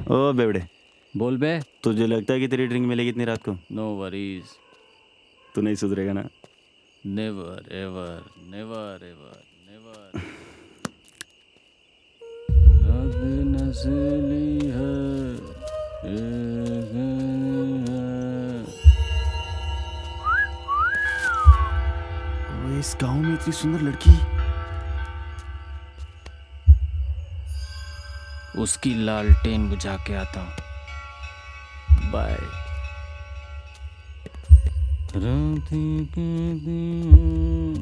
ओ बेवड़े, बोल बे। तुझे लगता है कि तेरी ड्रिंक मिलेगी इतनी रात को? No worries. तू नहीं सुधरेगा ना? Never ever never ever never. रात नस्ली है, एक है। ओ, इस गांव में इतनी सुंदर लड़की। उसकी लालटेन बुझा के आता हूँ। बाय। रातें कहती हैं,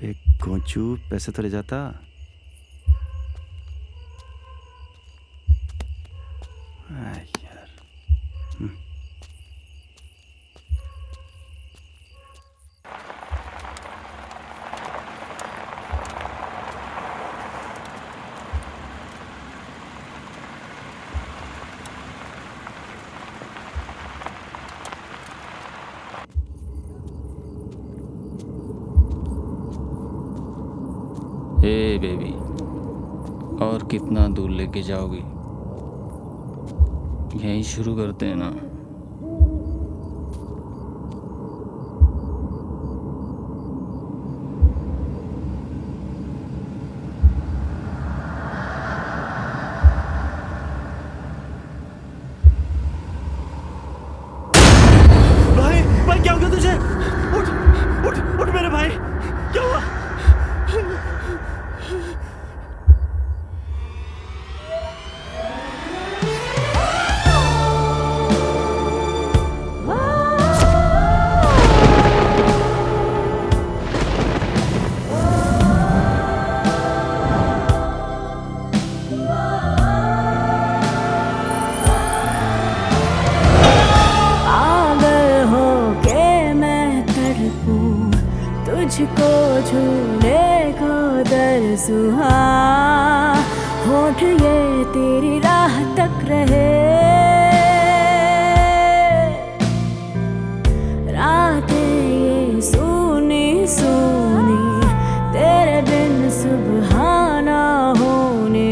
एक कोचू पैसे तो ले जाता। आय यार। हे बेबी, और कितना दूर लेके जाओगी? यहीं शुरू करते हैं ना। भाई भाई, क्या हो गया तुझे? उठ उठ उठ मेरे भाई, क्या हुआ? पागल हो के मैं तड़पूं, तुझको झूले को दरसुहा, होठ ये तेरी राह तक रहे, रातें ये सूनी सूनी, तेरे बिन सुबह ना होने,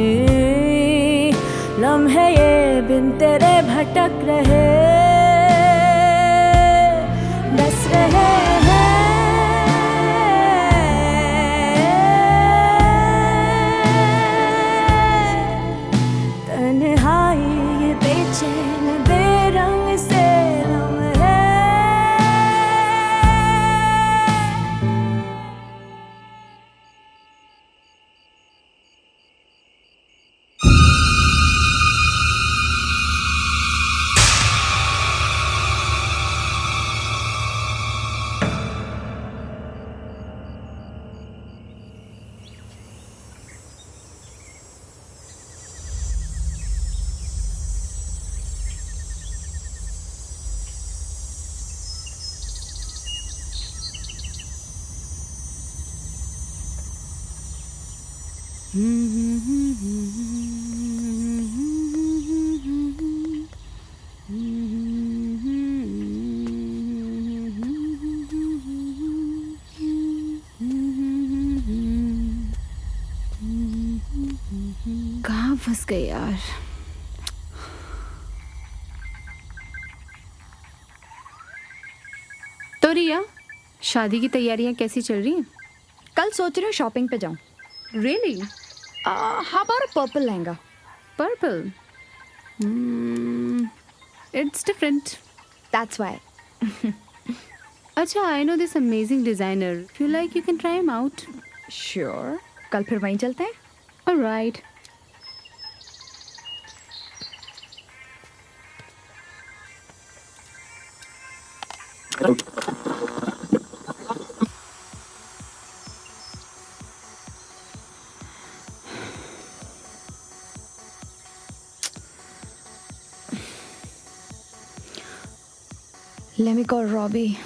लम्हे ये बिन तेरे भटक रहे, डस रहे हैं। तन्हाई ये बेचैन बेरंग से लम्हे, कहाँ फंस गए यार। तो रिया, शादी की तैयारियां कैसी चल रही हैं? कल सोच रही हूँ शॉपिंग पे जाऊँ। Really? How about purple lehenga? Purple? It's different. That's why. अच्छा, I know this amazing designer. If you like you can try him out. Sure, कल फिर वहीं चलते हैं। Alright. Let me call Robbie.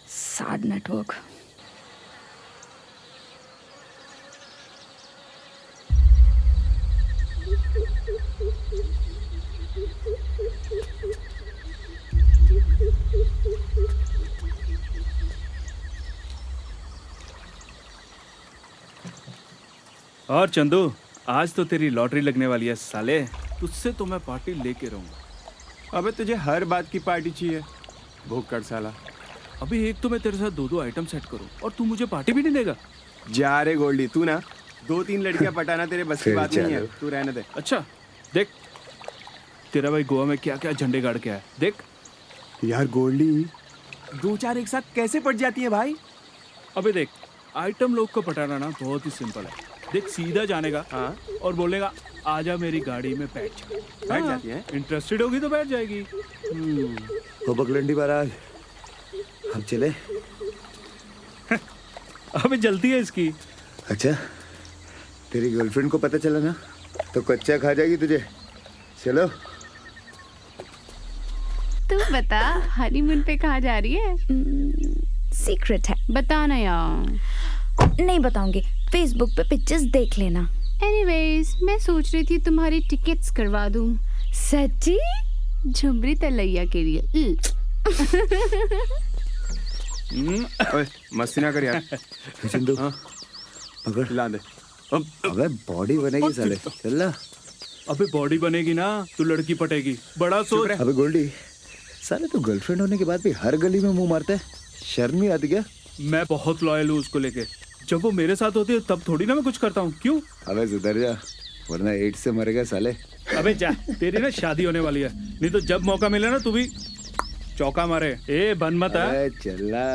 Sad network. और चंदू, आज तो तेरी लॉटरी लगने वाली है साले। तुझसे तो मैं पार्टी लेके रहूंगा। अबे तुझे हर बात की पार्टी चाहिए, भूखड़ साला। अभी एक तो मैं तेरे साथ 2-2 आइटम सेट करूं और तू मुझे पार्टी भी नहीं देगा। जा रे गोल्डी, तू ना 2-3 लड़कियां पटाना तेरे बस की बात नहीं है, तू रहने दे। अच्छा देख, तेरा भाई गोवा में क्या क्या झंडे गाड़ के आया। देख यार गोल्डी, 2-4 एक साथ कैसे पट जाती है भाई? अबे देख, आइटम लोग को पटाना ना बहुत ही सिंपल है। देख सीधा जाने का हाँ, और बोलेगा आजा मेरी गाड़ी में बैठ। बैठ जाती है। इंटरेस्टेड होगी तो बैठ जाएगी। हो बकलंडी महाराज, हम चले। अबे जल्दी है इसकी। अच्छा, तेरी गर्लफ्रेंड को पता चला ना तो कच्चा खा जाएगी तुझे। चलो। तू बता, हनीमून पे कहाँ जा रही है? सीक्रेट है, बता ना यार। नहीं बताऊंगी। फेसबुक पे पिक्चर्स देख लेना। एनीवेज, मैं सोच रही थी तुम्हारी टिकट्स करवा दूं सच्ची? झुमरी तलैया के लिए। ओए मस्ती ना कर यार। सिंधु, हाँ। पकड़। ला दे। अबे बॉडी बनेगी साले, चल ना। अबे बॉडी बनेगी ना तो लड़की पटेगी, बड़ा सोच। अबे गोल्डी, साले तू गर्लफ्रेंड होने के बाद भी हर गली में मुंह मारता है, शर्म नहीं आती क्या? मैं बहुत लॉयल हूँ उसको लेके। जब वो मेरे साथ होती है तब थोड़ी ना मैं कुछ करता हूँ। क्यों? अबे सुधर जा, वरना एड्स से मरेगा साले। अबे जा, तेरी ना शादी होने वाली है, नहीं तो जब मौका मिले ना तू भी चौका मारे। ए बन मत। अबे चला,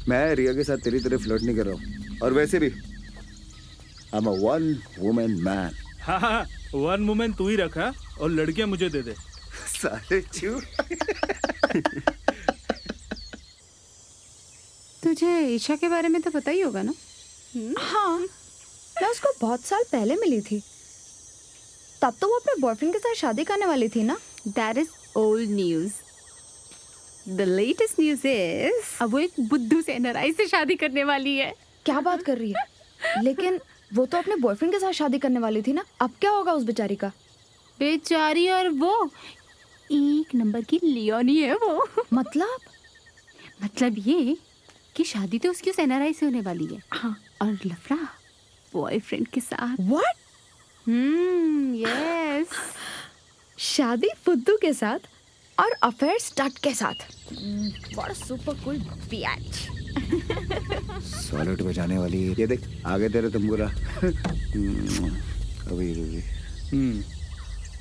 मैं रिया के साथ तेरी तरह फ्लर्ट नहीं कर रहा हूँ। और वैसे भी I am a one woman man. हाँ हाँ, 1 वुमेन तू ही रखा और लड़कियां मुझे दे दे। साले चू। तुझे ईशा के बारे में तो पता ही होगा ना? हाँ, मैं उसको बहुत साल पहले मिली थी। तब तो वो अपने बॉयफ्रेंड के साथ शादी करने वाली थी ना। That is old news. The latest news is अब वो एक बुद्धू से NRI से शादी करने वाली है। क्या बात कर रही है? लेकिन वो तो अपने बॉयफ्रेंड के साथ शादी करने वाली थी ना। अब क्या होगा उस बेचारी का? बेचारी, और वो 1 नंबर की लियोनी है वो। मतलब ये कि शादी तो उसकी उस NRI से होने वाली है। हाँ। और लफड़ा बॉयफ्रेंड के साथ। What? यस। शादी फुद्दू के साथ और अफेयर स्टड के साथ। बड़ा सुपर कूल बिच। सॉलिड बजाने वाली है। ये देख आगे तेरे तंबूरा। अभी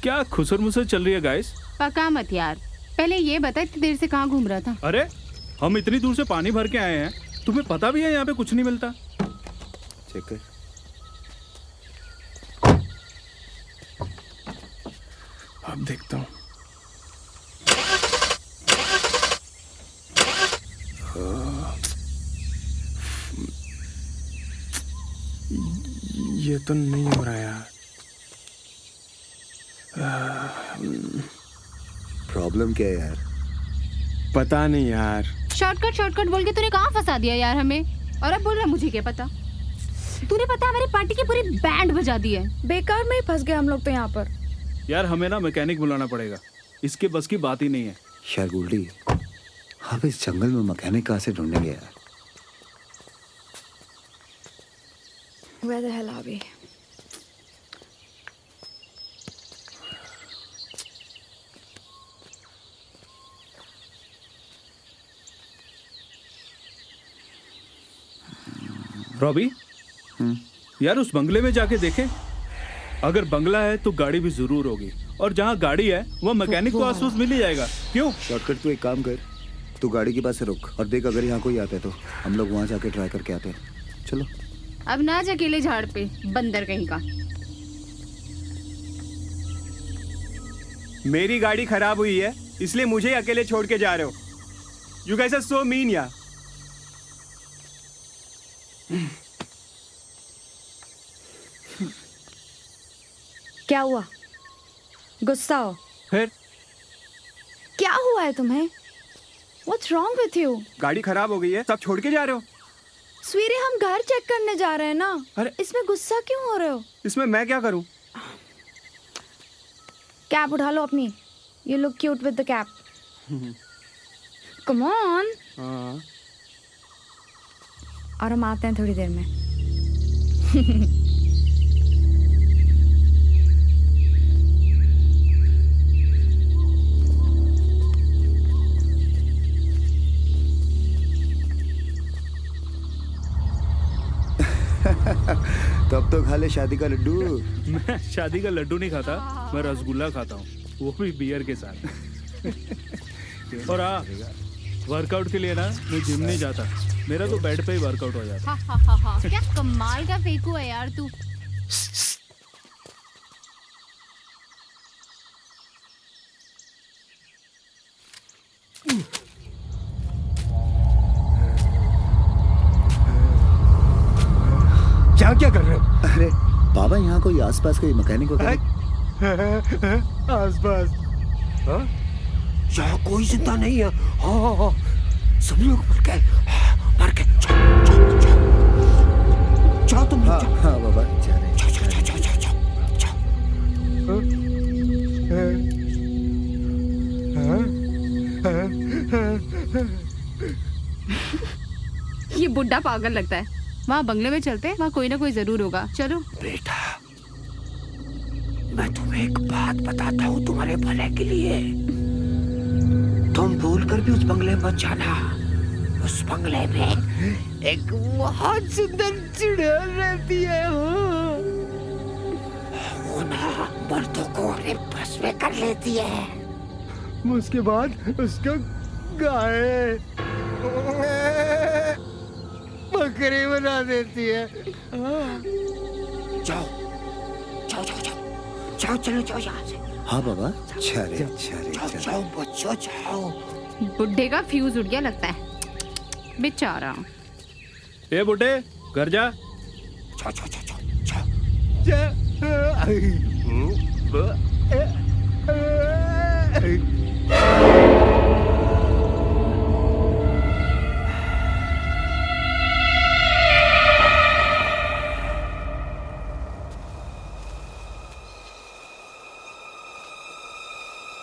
क्या खुसर मुसर चल रही है गाइस? पका मत यार, पहले ये बता इतनी देर से कहाँ घूम रहा था? अरे हम इतनी दूर से पानी भर के आए हैं, तुम्हें पता भी है यहाँ पे कुछ नहीं मिलता। चेक कर। अब देखता हूँ। ये तो नहीं हो रहा यार। प्रॉब्लम क्या है यार? पता नहीं यार। शॉर्टकट बोल के तूने कहाँ फंसा दिया यार हमें? और अब बोल रहा मुझे क्या पता? तूने पता हमारी पार्टी की पूरी बैंड बजा दी है। बेकार में ही फंस गए हम लोग तो यहाँ पर। यार हमें ना मैकेनिक बुलाना पड़ेगा, इसके बस की बात ही नहीं है। यार गोल्डी, आप इस जंगल में मैकेनिक कहाँ से ढूंढेंगे यार? Where the hell are we? Robbie, यार उस बंगले में जाके देखें। अगर बंगला है तो गाड़ी भी जरूर होगी, और जहाँ गाड़ी है वहाँ मैकेनिक को आसपास मिल ही जाएगा। क्यों? शॉर्टकट तू एक काम कर, तू गाड़ी के पास से रुक और देख अगर यहाँ कोई आता है तो हम लोग वहाँ जाके ट्राई करके आते हैं। चलो। अब ना जा अकेले झाड़ पे, बंदर कहीं का। मेरी गाड़ी खराब हुई है इसलिए मुझे अकेले छोड़ के जा रहे हो। You guys are so mean यार। क्या हुआ? गुस्सा हो? फिर क्या हुआ है तुम्हें? What's wrong with you? गाड़ी खराब हो गई है, सब छोड़ के जा रहे हो। सवेरे हम घर चेक करने जा रहे हैं ना। अरे इसमें गुस्सा क्यों हो रहे हो? इसमें मैं क्या करूं? कैप उठा लो अपनी। You look cute with the cap. Come on. और हम आते हैं थोड़ी देर में। तब तो खा ले शादी का लड्डू। मैं शादी का लड्डू नहीं खाता, मैं रसगुल्ला खाता हूँ, वो भी बियर के साथ। और हाँ, वर्कआउट के लिए ना मैं जिम नहीं जाता, मेरा तो बेड पे ही वर्कआउट हो जाता। हा क्या कमाल का फेंकू है यार तू। क्या क्या कर रहे हो? अरे बाबा, यहाँ कोई आसपास कोई मैकेनिक वगैरह? आसपास यहाँ कोई जिंदा नहीं है। हाँ, सब लोग मर गए, मर गए। जाओ तुम लोग, हाँ जाओ। हाँ बाबा, जा रहे हैं। जाओ। ये बुड्ढा पागल लगता है। वहाँ बंगले में चलते हैं, वहाँ कोई ना कोई जरूर होगा। चलो। बेटा, मैं तुम्हें एक बात बताता हूँ तुम्हारे भले के लिए। तुम भूल कर भी उस बंगले में मत जाना। उस बंगले में एक बहुत सुंदर चिड़िया रहती है। वो ना मर्दों को अपने बस में कर लेती है, उसके बाद उसका गाय बकरी बना देती है। जाओ जाओ जाओ जाओ जाओ, चलो जाओ यहाँ से। हाँ बाबा, चले जाओ चले जाओ चले। जाओ बच्चों, जाओ। बुड्ढे का फ्यूज उड़ गया लगता है, बेचारा। ए बुड्ढे, घर जा। जाओ जाओ जाओ जाओ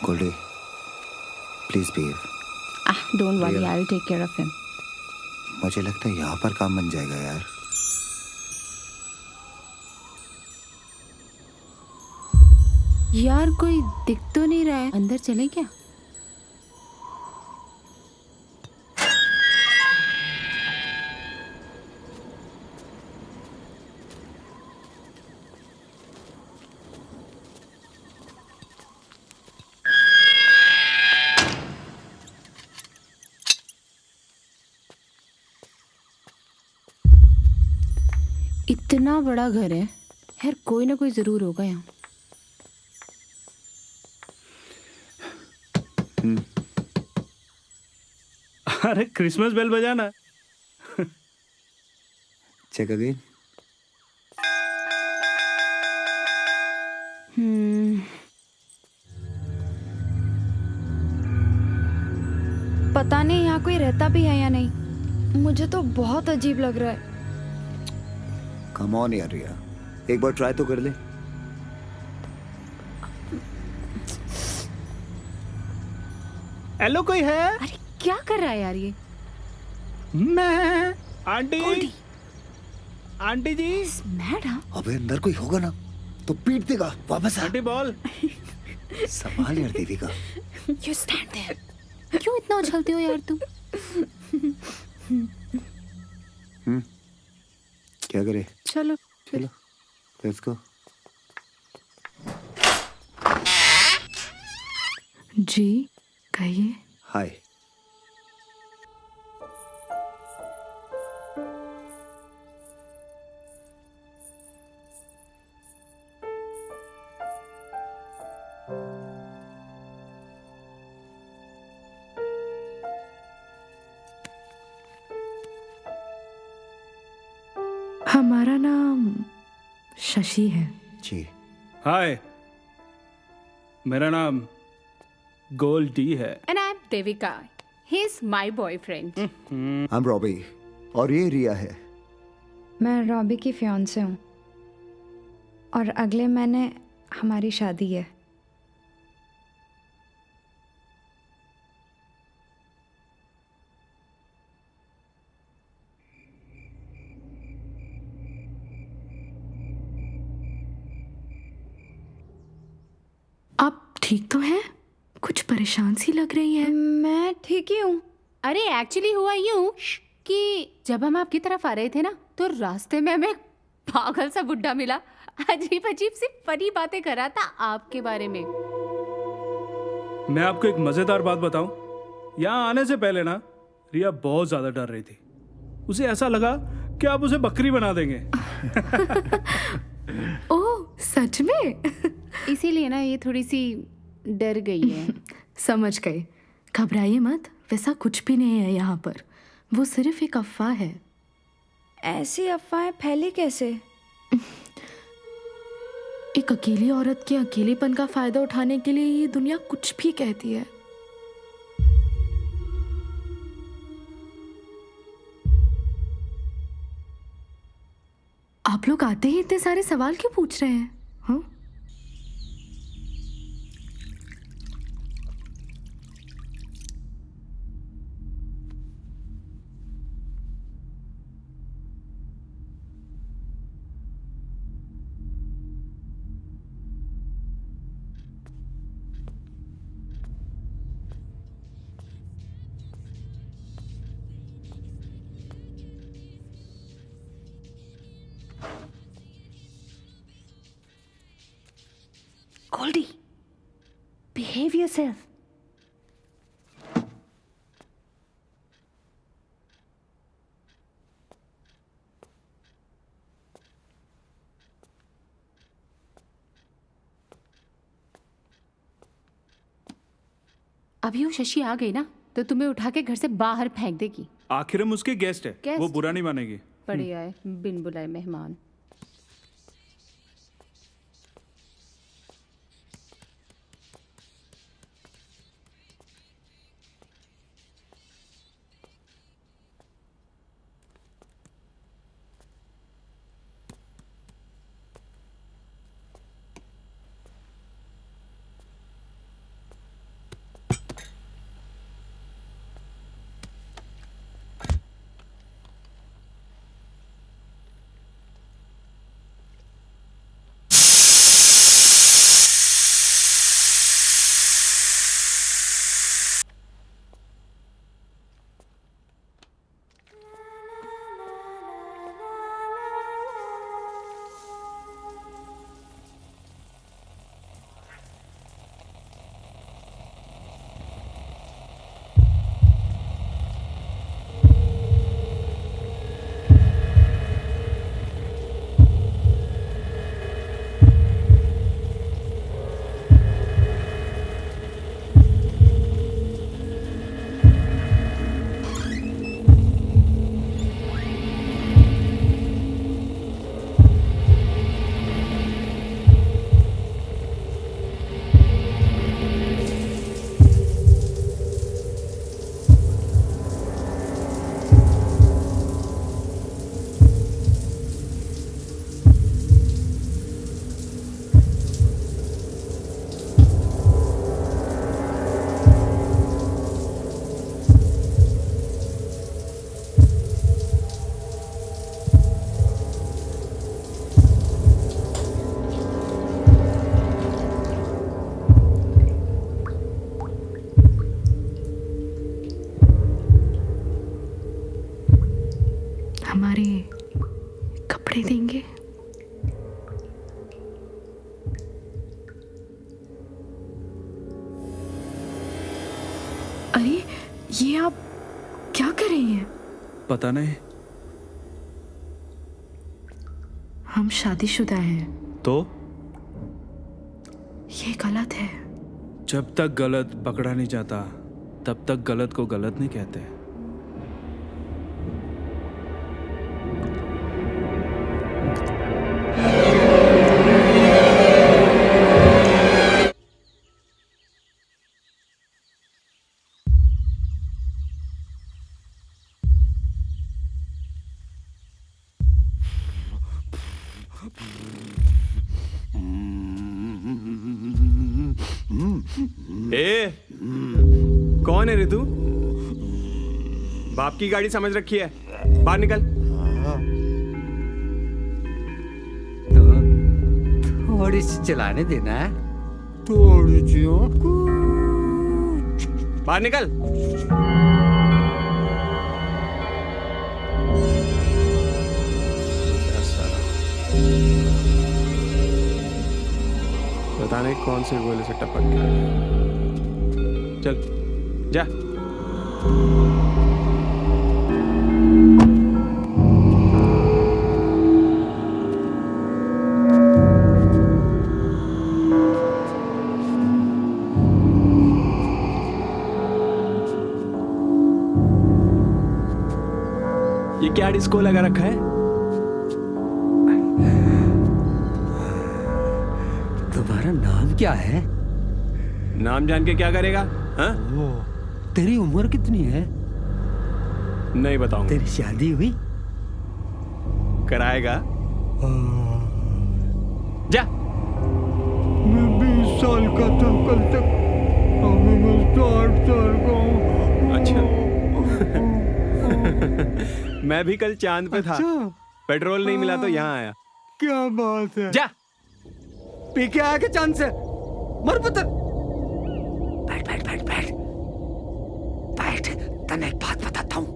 Goldie, please behave. Don't worry, I will take care of him. मुझे लगता है यहाँ पर काम बन जाएगा यार। यार कोई दिख तो नहीं रहा है, अंदर चले क्या? इतना बड़ा घर है यार, कोई ना कोई जरूर होगा यहाँ। अरे क्रिसमस बेल बजाना। Check again. पता नहीं यहाँ कोई रहता भी है या नहीं, मुझे तो बहुत अजीब लग रहा है। कम ऑन यार रिया, एक बार ट्राई तो कर ले। हेलो, कोई है? अरे क्या कर रहा है यार ये? मैं आंटी, आंटी जी। मैडम, अबे अंदर कोई होगा ना तो पीट देगा। वापस आ। Aunty ball. संभाल यार देवी का। You stand there. क्यों इतना उछलते हो यार तुम? क्या करे? चलो चलो, लेट्स गो। जी कहिए। हाय। हमारा नाम शशि है। जी। हाय, मेरा नाम गोल्डी है। And I am Devika, he is my boyfriend. I am Robbie और ये रिया है। मैं रॉबी की फियांसे हूँ और अगले महीने हमारी शादी है। आप ठीक तो हैं? कुछ परेशान सी लग रही है। मैं ठीक ही हूँ। अरे एक्चुअली हुआ यूं कि जब हम आपकी तरफ आ रहे थे ना, तो रास्ते में हमें पागल सा बुड्ढा मिला, अजीब अजीब सी फनी बातें कर रहा था आपके बारे में। मैं आपको एक मजेदार बात बताऊं, यहाँ आने से पहले ना रिया बहुत ज्यादा डर रही थी। उसे ऐसा लगा कि आप उसे बकरी बना देंगे। ओह सच में? इसीलिए ना ये थोड़ी सी डर गई है। समझ गए, घबराइए मत, वैसा कुछ भी नहीं है यहाँ पर, वो सिर्फ एक अफवाह है। ऐसी अफवाहें फैली कैसे? एक अकेली औरत के अकेलेपन का फायदा उठाने के लिए ये दुनिया कुछ भी कहती है। आप लोग आते ही इतने सारे सवाल क्यों पूछ रहे हैं? हाँ? Goldie, behave yourself. अभी वो शशि आ गई ना तो तुम्हें उठा के घर से बाहर फेंक देगी। आखिर हम उसके गेस्ट है, गेस्ट? वो बुरा नहीं मानेगी। बढ़िया है, बिन बुलाए मेहमान। हमारे कपड़े देंगे? अरे ये आप क्या कर रही हैं? पता नहीं। हम शादीशुदा हैं। तो ये गलत है। जब तक गलत पकड़ा नहीं जाता तब तक गलत को गलत नहीं कहते। ए, कौन है रे तू? बाप की गाड़ी समझ रखी है, बाहर निकल। थोड़ी सी चलाने देना है, थोड़ी सी बाहर निकल। पता नहीं कौन से गोले से टपक गया। चल जा। ये क्या डिस्को लगा रखा है? तुम्हारा नाम क्या है? नाम जान के क्या करेगा? हाँ? तेरी उम्र कितनी है? नहीं बताऊंगा। तेरी शादी हुई? कराएगा? जा। मैं 20 साल का था कल तक, अभी मैं 60 साल का हूँ। अच्छा। मैं भी कल चांद पे था। पेट्रोल नहीं मिला तो यहाँ आया। क्या बात है? जा। पी के आया के चांद से? मर पुत्र। बैठ बैठ बैठ बैठ बैठ, तने एक बात बताता हूँ।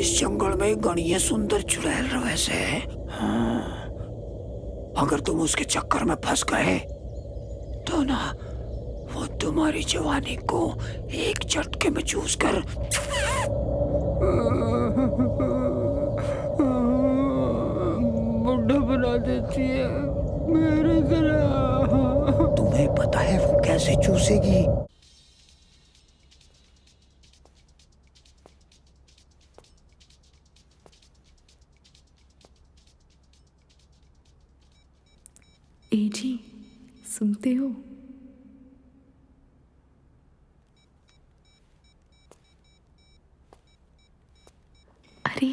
इस जंगल में गणिये सुंदर चुड़ैल रहे से। अगर तुम उसके चक्कर में फंस गए तो ना, वो तुम्हारी जवानी को एक झटके में चूस कर बुढ़ा बना देती है मेरे तरह। तुम्हें पता है वो कैसे चूसेगी? ए जी, सुनते हो? अरे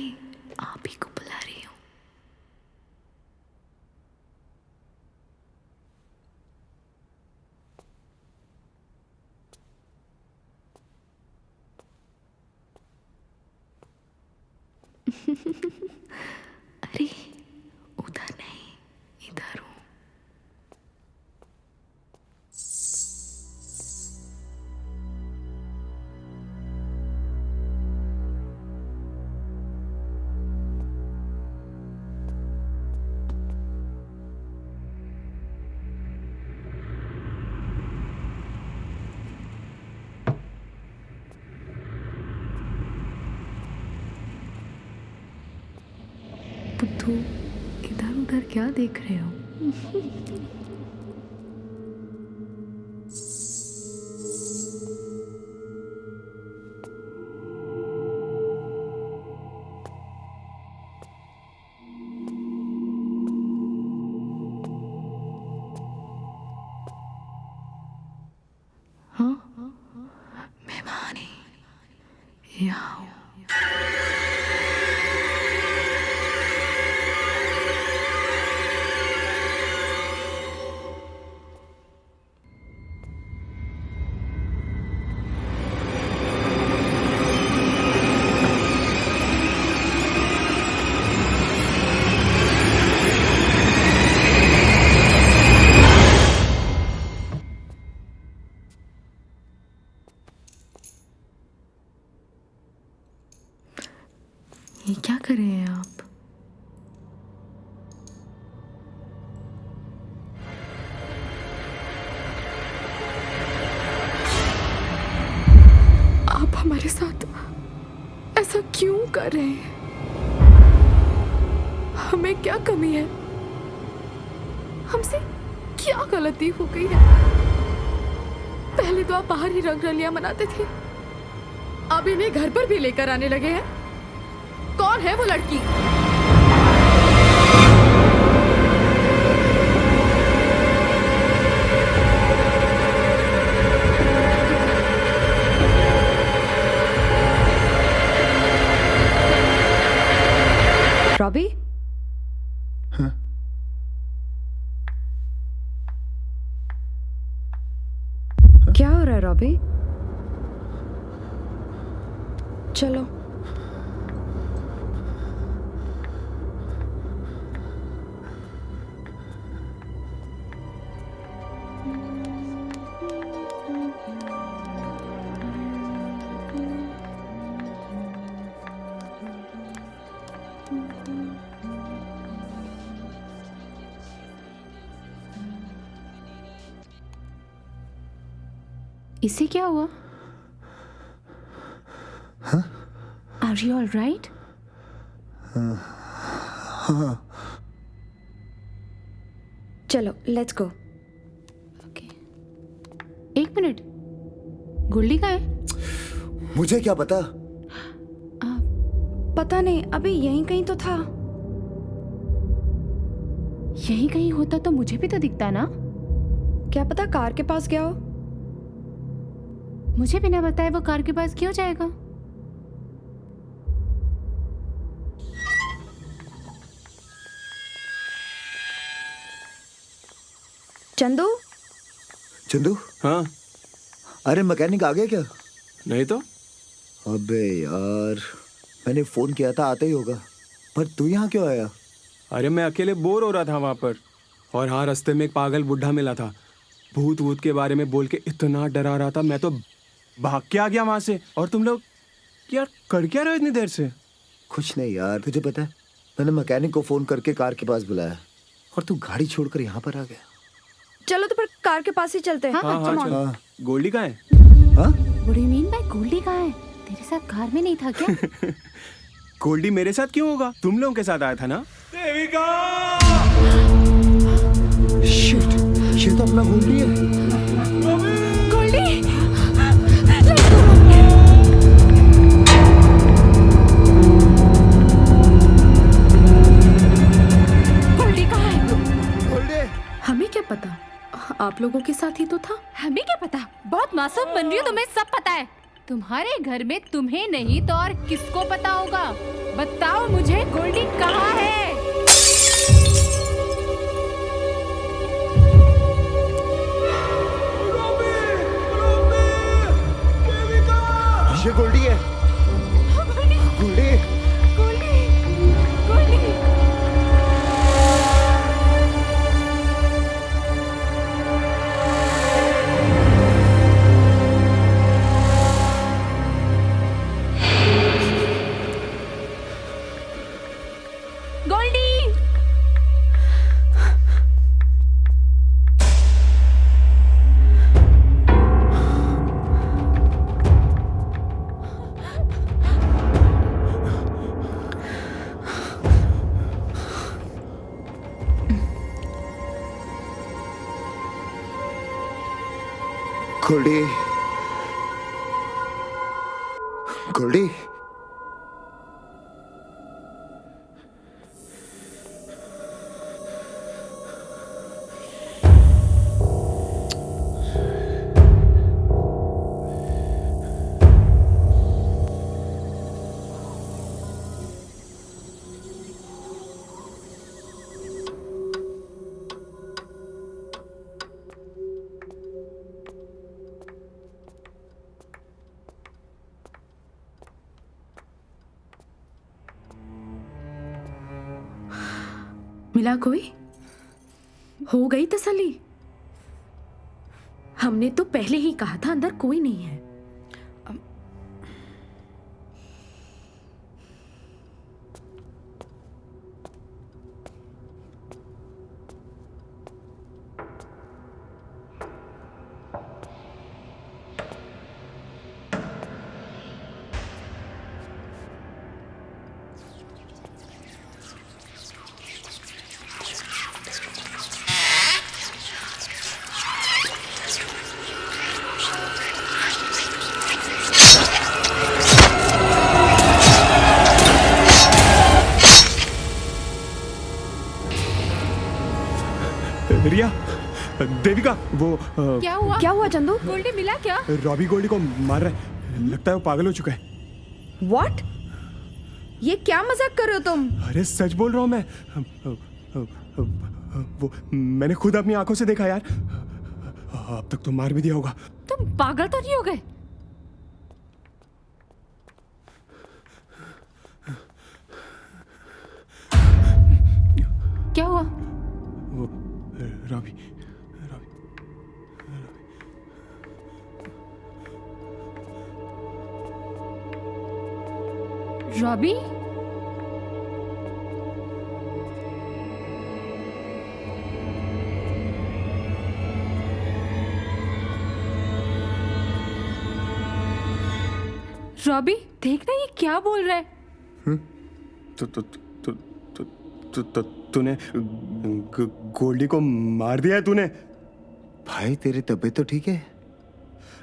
आप ही को बुला रही हूँ। अरे उधर नहीं, इधर हूँ। बुद्धू, इधर उधर क्या देख रहे हो? हाँ, मैं मानी यहाँ हूँ। ये क्या कर रहे हैं आप? आप हमारे साथ ऐसा क्यों कर रहे हैं? हमें क्या कमी है? हमसे क्या गलती हो गई है? पहले तो आप बाहर ही रंगरलियां मनाते थे, अब इन्हें घर पर भी लेकर आने लगे हैं। कौन है वो लड़की? रॉबी? हाँ? क्या हो रहा है रॉबी? चलो। इसे क्या हुआ? Are you all right? चलो लेट्स गो। ओके, एक मिनट, गोल्डी कहाँ है? मुझे क्या पता? पता नहीं, अभी यहीं कहीं तो था। यहीं कहीं होता तो मुझे भी तो दिखता ना। क्या पता कार के पास गया हो। मुझे बिना बताए वो कार के पास क्यों जाएगा? चंदू, चंदू, हाँ अरे मैकेनिक आ गया क्या? नहीं तो। अबे यार, मैंने फोन किया था, आते ही होगा। पर तू यहाँ क्यों आया? अरे मैं अकेले बोर हो रहा था वहां पर, और हाँ रास्ते में एक पागल बुढ़ा मिला था। भूत वूत के बारे में बोल के इतना डरा रहा था, मैं तो भाग के आ गया वहां से। और तुम लोग यार कर क्या रहे हो इतनी देर से? कुछ नहीं यार, तुझे पता है मैंने मैकेनिक को फोन करके कार के पास बुलाया और तू गाड़ी छोड़कर यहाँ पर आ गया। चलो तो फिर कार के पास ही चलते हैं। हाँ हाँ come on। चलो। हाँ। गोल्डी कहाँ है? हाँ? What do you mean by Goldy कहाँ है? तेरे साथ कार में नहीं था क्या? गोल्डी मेरे साथ क्यों होगा? तुम लोगों के साथ आया था ना? देविका! शिट, ये तो अपना गोल्डी है। गोल्डी! गोल्डी कहाँ है? गोल्डी! हमें क्या पता, आप लोगों के साथ ही तो था। हमें क्या पता? बहुत मासूम बन रही हो, तुम्हें सब पता है। तुम्हारे घर में तुम्हें नहीं तो और किसको पता होगा? बताओ मुझे, गोल्डी कहाँ है? ये गोल्डी है। गोल्डी! गोल्डी! गोल्डी! गोल्डी! गोल्डी! गोल्डी! गोल्डी! मिला कोई? हो गई तसल्ली? हमने तो पहले ही कहा था अंदर कोई नहीं है। रिया, देविका, वो क्या हुआ? क्या हुआ चंदू? गोल्डी मिला क्या? रॉबी गोल्डी को मार रहा है। लगता है वो पागल हो चुका है। व्हाट? ये क्या मजाक कर रहे हो तुम? अरे सच बोल रहा हूँ मैं। वो मैंने खुद अपनी आंखों से देखा यार। अब तक तो मार भी दिया होगा। तुम पागल तो नहीं हो गए? क्या हुआ? वो रॉबी, रॉबी? रॉबी देखना ये क्या बोल रहा है। तूने गोल्डी को मार दिया है तूने? भाई तेरी तबीयत तो ठीक है?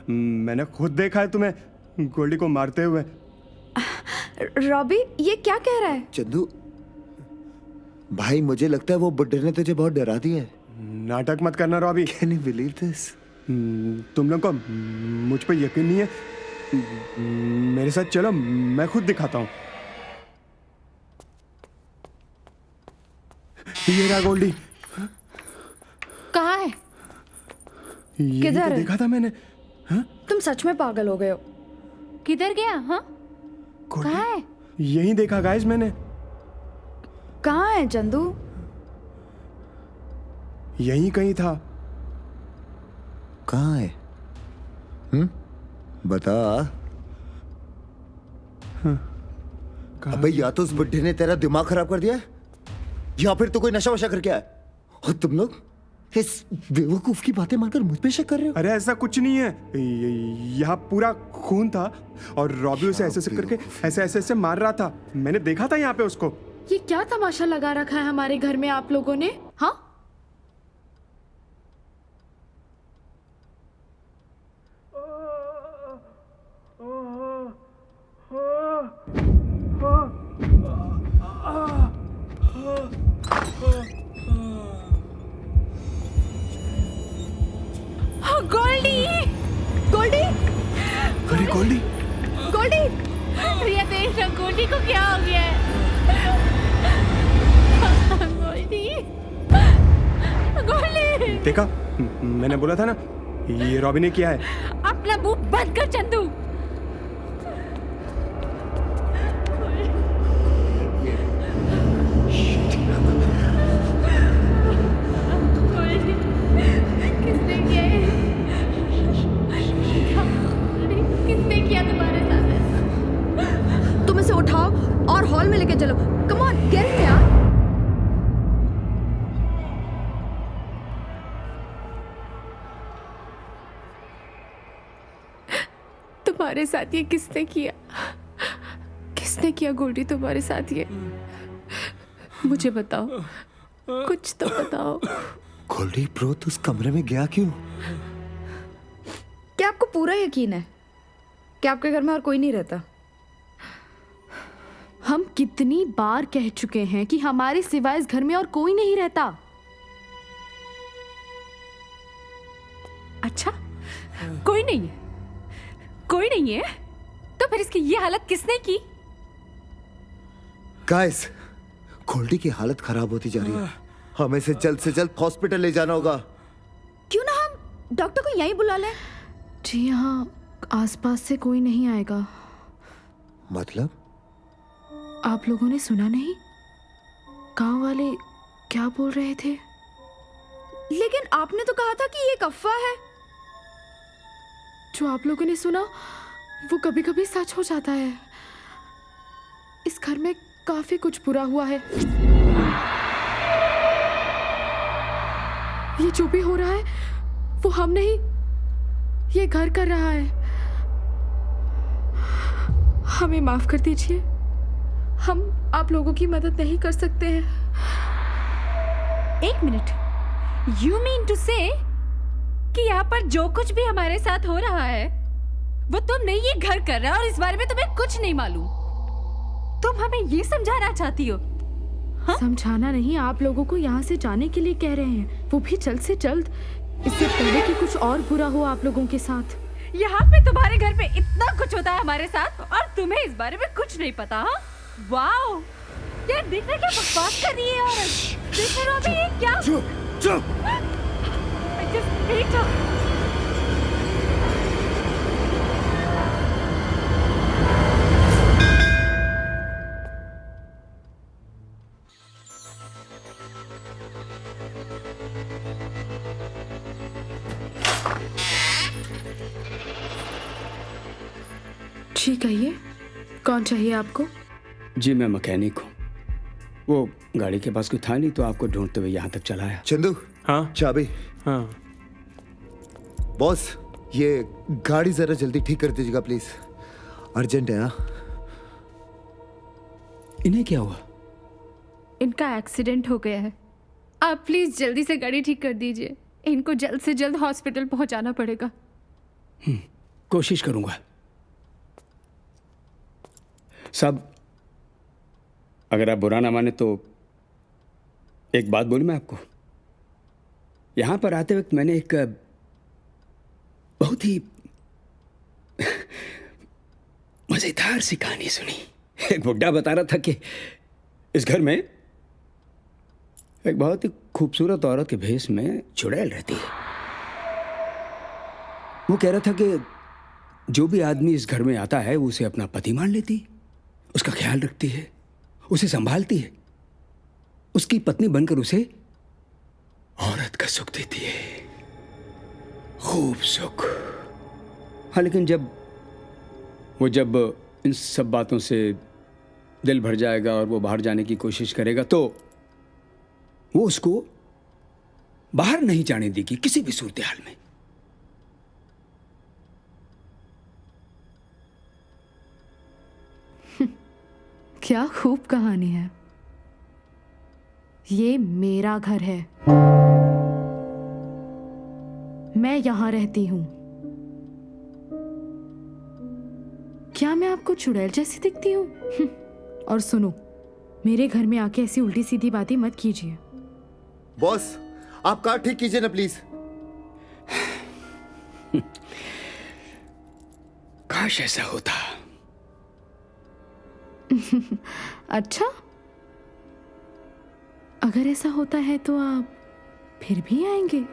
मैंने खुद देखा है तुम्हें गोल्डी को मारते हुए। रॉबी ये क्या कह रहा है? चंदू भाई मुझे लगता है वो बुड्ढे ने तुझे बहुत डरा दिया है। नाटक मत करना Robbie. Can you believe this? तुम लोग को मुझ पे यकीन नहीं है? मेरे साथ चलो, मैं खुद दिखाता हूँ। ये रहा गोल्डी। कहाँ है? यही किधर तो है? देखा था मैंने। हाँ? तुम सच में पागल हो गए हो। किधर गया? हाँ गोल्डी कहाँ है? यही देखा गाइस मैंने। कहाँ है चंदू? यहीं कहीं था। कहाँ है? बता। अबे या तो उस बुड्ढे ने तेरा दिमाग खराब कर दिया है या फिर तो कोई नशा वशा करके आया और तुम लोग इस बेवकूफ की बातें मानकर मुझ पे शक कर रहे हो। अरे ऐसा कुछ नहीं है, यहाँ पूरा खून था और रॉबी उसे ऐसे करके ऐसे मार रहा था। मैंने देखा था यहाँ पे उसको। ये क्या तमाशा लगा रखा है हमारे घर में आप लोगों ने? हाँ गोल्डी! गोल्डी! अरे गोल्डी! गोल्डी! रिया देख ना गोल्डी को क्या हो गया है। गोल्डी! गोल्डी! देखा, मैंने बोला था ना ये रॉबी ने किया है। अपना मुंह बंद कर चंदू। किसने किया है? किसने किया तुम्हारे साथ ऐसा? तुम इसे उठाओ और हॉल में लेके चलो। कम ऑन, गेट इन यार। तुम्हारे साथ ये किसने किया? किसने किया गोल्डी तुम्हारे साथ ये? मुझे बताओ, कुछ तो बताओ। गोल्डी ब्रो तू उस कमरे में गया क्यों? क्या आपको पूरा यकीन है कि आपके घर में और कोई नहीं रहता? हम कितनी बार कह चुके हैं कि हमारे सिवाय इस घर में और कोई नहीं रहता। अच्छा कोई नहीं है, कोई नहीं है तो फिर इसकी ये हालत किसने की? गाइस गोल्डी की हालत खराब होती जा रही है, हमें इसे जल्द से जल्द हॉस्पिटल ले जाना होगा। क्यों ना हम डॉक्टर को यहीं बुला लें? जी यहाँ आसपास से कोई नहीं आएगा। मतलब? आप लोगों ने सुना नहीं? गांव वाले क्या बोल रहे थे? लेकिन आपने तो कहा था कि ये एक अफवाह है। जो आप लोगों ने सुना वो कभी कभी सच हो जाता है। इस घर में काफी कुछ बुरा हुआ है। ये जो भी हो रहा है वो हम नहीं, ये घर कर रहा है। हमें माफ कर दीजिए, हम आप लोगों की मदद नहीं कर सकते हैं। एक मिनट, यू मीन टू से कि यहाँ पर जो कुछ भी हमारे साथ हो रहा है वो तुम नहीं, ये घर कर रहा है और इस बारे में तुम्हें कुछ नहीं मालूम। तुम हमें ये समझाना चाहती हो? हाँ? समझाना नहीं, आप लोगों को यहाँ से जाने के लिए कह रहे हैं, वो भी जल्द से जल्द, इससे पहले कि कुछ और बुरा हो आप लोगों के साथ। यहाँ पे तुम्हारे घर पे इतना कुछ होता है हमारे साथ और तुम्हें इस बारे में कुछ नहीं पता। हाँ? वाओ, यार देख रहे क्या बकवास कर रही है औरत। देख रहे हो अभी ये क्या? चुप। Just hate her. जी कहिए, कौन चाहिए आपको? जी मैं मैकेनिक हूँ। वो गाड़ी के पास कोई था नहीं तो आपको ढूंढते हुए यहाँ तक चला आया। चंदू, हाँ चाबी। हाँ बॉस ये गाड़ी जरा जल्दी ठीक कर दीजिएगा प्लीज। अर्जेंट है। हाँ, इन्हें क्या हुआ? इनका एक्सीडेंट हो गया है। आप प्लीज जल्दी से गाड़ी ठीक कर दीजिए। इनको जल्द से जल्द हॉस्पिटल पहुंचाना पड़ेगा। कोशिश करूंगा। साहब, अगर आप बुरा ना माने तो एक बात बोलूं मैं आपको। यहां पर आते वक्त मैंने एक बहुत ही मजेदार सी कहानी सुनी। एक बुड्ढा बता रहा था कि इस घर में एक बहुत ही खूबसूरत औरत के भेष में चुड़ैल रहती है। वो कह रहा था कि जो भी आदमी इस घर में आता है वो उसे अपना पति मान लेती, उसका ख्याल रखती है, उसे संभालती है, उसकी पत्नी बनकर उसे औरत का सुख देती है, खूब सुख। हाँ, लेकिन जब इन सब बातों से दिल भर जाएगा और वो बाहर जाने की कोशिश करेगा तो वो उसको बाहर नहीं जाने देगी किसी भी सूरत हाल में। क्या खूब कहानी है। ये मेरा घर है, मैं यहां रहती हूं। क्या मैं आपको चुड़ैल जैसी दिखती हूं? और सुनो, मेरे घर में आके ऐसी उल्टी सीधी बातें मत कीजिए। बॉस, आप कार ठीक कीजिए ना प्लीज। काश ऐसा होता। अच्छा, अगर ऐसा होता है तो आप फिर भी आएंगे?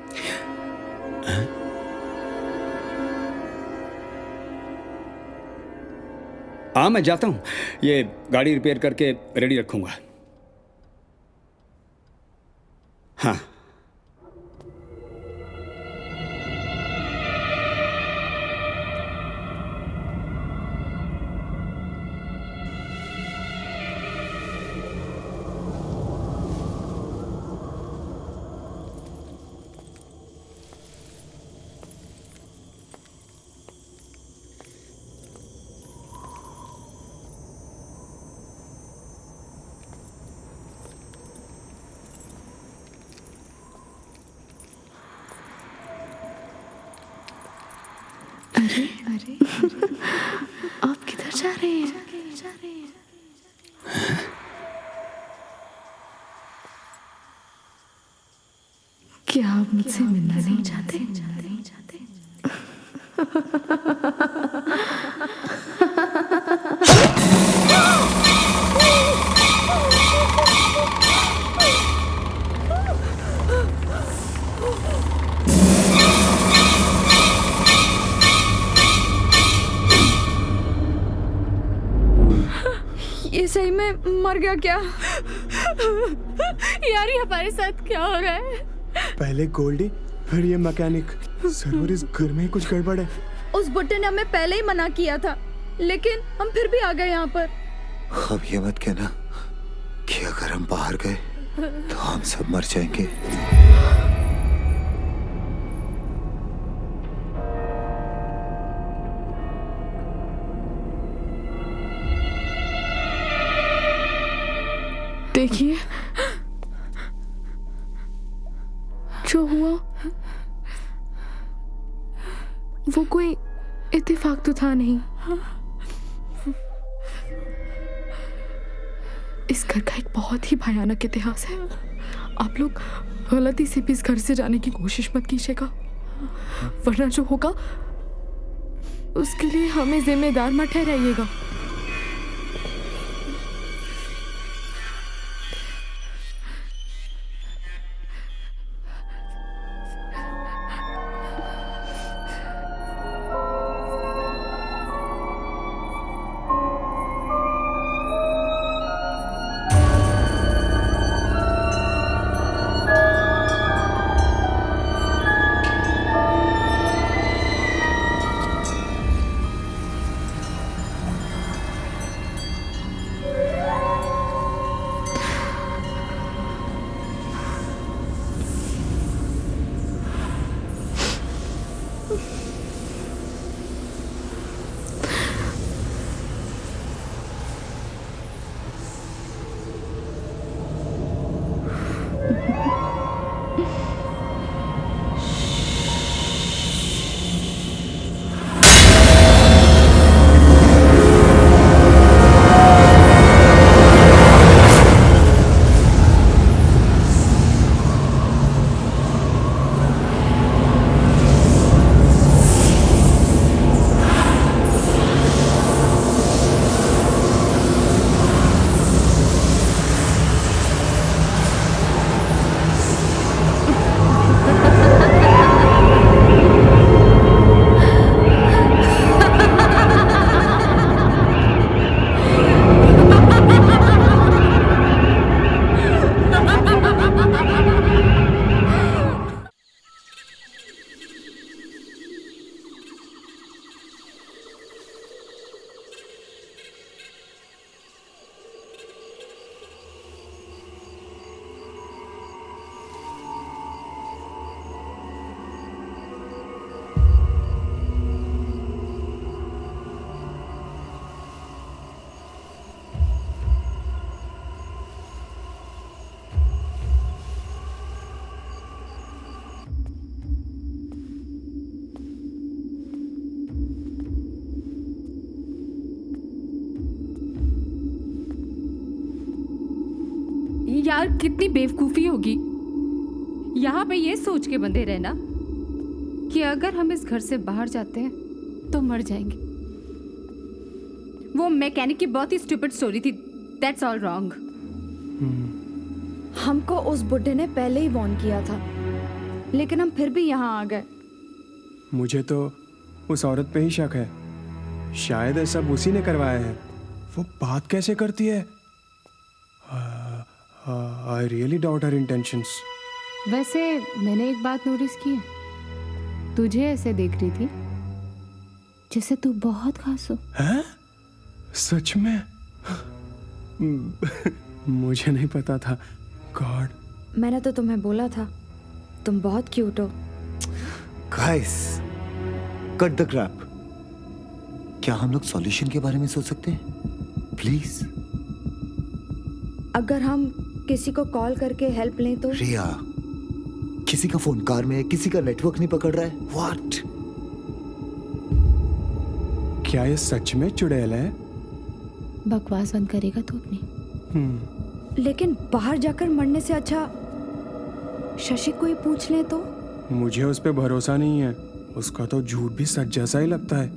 हाँ, मैं जाता हूं। ये गाड़ी रिपेयर करके रेडी रखूंगा। हाँ। अरे आप किधर जा रहे हैं? क्या आप मुझसे मिलना नहीं चाहते? ये सही में मर गया क्या? यार, ये हमारे साथ क्या हो रहा है? पहले गोल्डी, फिर ये मैकेनिक। जरूर इस घर में ही कुछ गड़बड़ है। उस बुड्ढे ने हमें पहले ही मना किया था, लेकिन हम फिर भी आ गए यहाँ पर। अब ये मत कहना कि अगर हम बाहर गए तो हम सब मर जाएंगे। देखिए, जो हुआ वो कोई इत्तेफाक तो था नहीं। इस घर का एक बहुत ही भयानक इतिहास है। आप लोग गलती से भी इस घर से जाने की कोशिश मत कीजिएगा, वरना जो होगा उसके लिए हमें जिम्मेदार मत ठहराइएगा। यार कितनी बेवकूफी होगी यहाँ पे ये सोच के बंधे रहना कि अगर हम इस घर से बाहर जाते हैं तो मर जाएंगे। वो मैकेनिक की बहुत ही स्टूपिड स्टोरी थी। That's all wrong. हमको उस बुड्ढे ने पहले ही वार्न किया था, लेकिन हम फिर भी यहाँ आ गए। मुझे तो उस औरत पे ही शक है। शायद ये सब उसी ने करवाया है। वो बात कैसे करती है? I really doubt her intentions. वैसे मैंने एक बात नोटिस की है, तुझे ऐसे देख रही थी जैसे तू बहुत खास हो। हैं? सच में? मुझे नहीं पता था। गॉड। मैंने तो तुम्हें बोला था तुम बहुत क्यूट हो। Guys, cut the crap. क्या हम लोग सॉल्यूशन के बारे में सोच सकते हैं प्लीज? अगर हम किसी को कॉल करके हेल्प लें तो? रिया, किसी का फोन कार में है, किसी का नेटवर्क नहीं पकड़ रहा है। व्हाट? क्या ये सच में चुड़ैल है? बकवास बंद करेगा तू अपनी? लेकिन बाहर जाकर मरने से अच्छा शशि को ही पूछ लें तो? मुझे उस पे भरोसा नहीं है। उसका तो झूठ भी सच जैसा ही लगता है।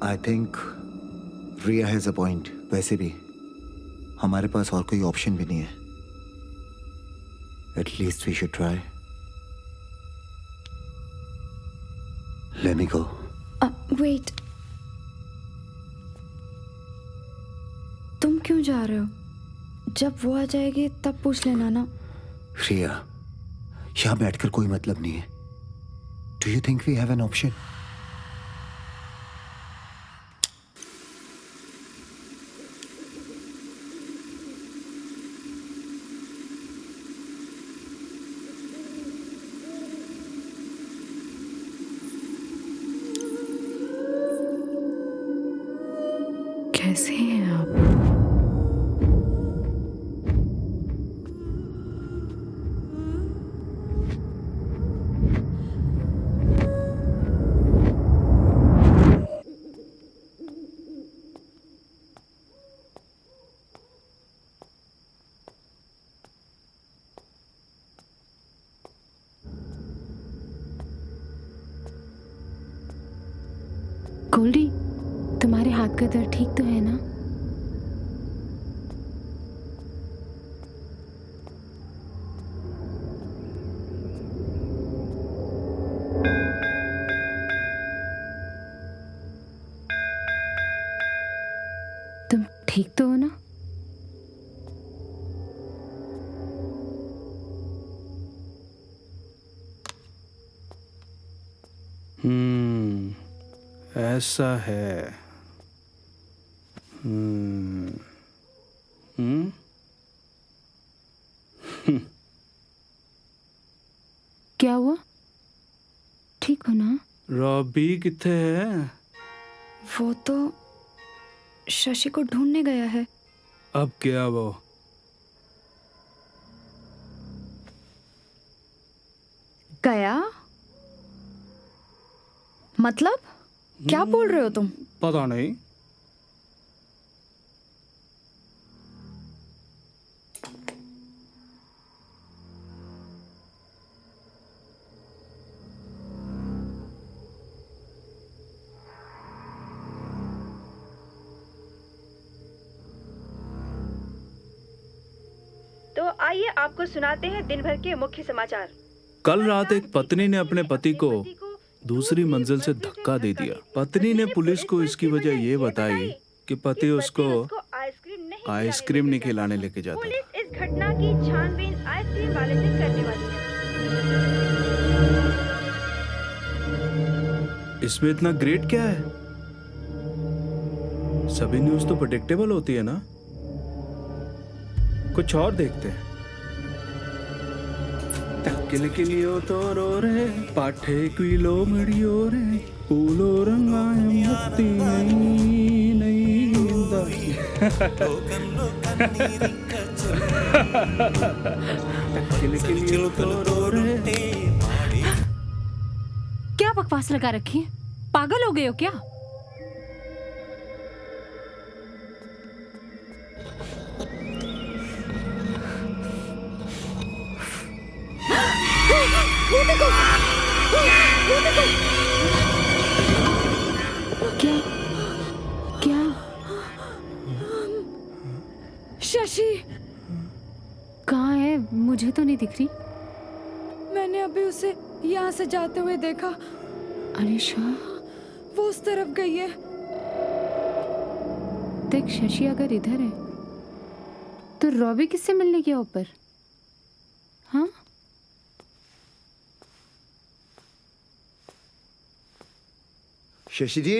I think Riya has a point. वैसे भी हमारे पास और कोई ऑप्शन भी नहीं है। At least we should try. Let me go. Wait, तुम क्यों जा रहे हो? जब वो आ जाएगी तब पूछ लेना ना। रिया, यहां बैठकर कोई मतलब नहीं है। Do you think we have an option? कैसे हैं आप? गोल्डी, तुम्हारे हाथ का दर्द ठीक तो है ना? तुम ठीक तो हो ना? ऐसा है। क्या हुआ? ठीक हो ना? रॉबी किथे है? वो तो शशि को ढूंढने गया है। अब क्या वो? गया? मतलब क्या बोल रहे हो तुम? पता नहीं। तो आइए आपको सुनाते हैं दिन भर के मुख्य समाचार। कल रात एक पत्नी ने अपने पति को दूसरी मंजिल से धक्का दे दिया। पत्नी ने पुलिस को इसकी वजह ये बताई कि पति उसको आइसक्रीम नहीं खिलाने लेके जाता। पुलिस इस घटना की छानबीन आइसक्रीम वाले से करने वाली है। इसमें इतना ग्रेट क्या है? सभी न्यूज़ तो प्रेडिक्टेबल होती है ना। कुछ और देखते हैं। किल किलियो तो रो रे पाठे किलो मड़ियो रे पूलो रंगायम भक्ति नहीं नहीं किल किलियो तो रो रे। क्या बकवास लगा रखी है? पागल हो गए हो क्या? वो देखो, वो देखो। क्या क्या शशि, कहाँ है? मुझे तो नहीं दिख रही। मैंने अभी उसे यहाँ से जाते हुए देखा। अरे शाह, वो उस तरफ गई है। देख, शशि अगर इधर है तो रॉबी किससे मिलने गया ऊपर? हाँ, शशि जी,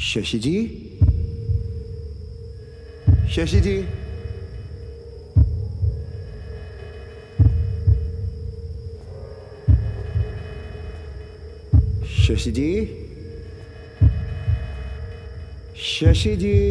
शशि जी, शशि जी, शशि जी, शशि जी,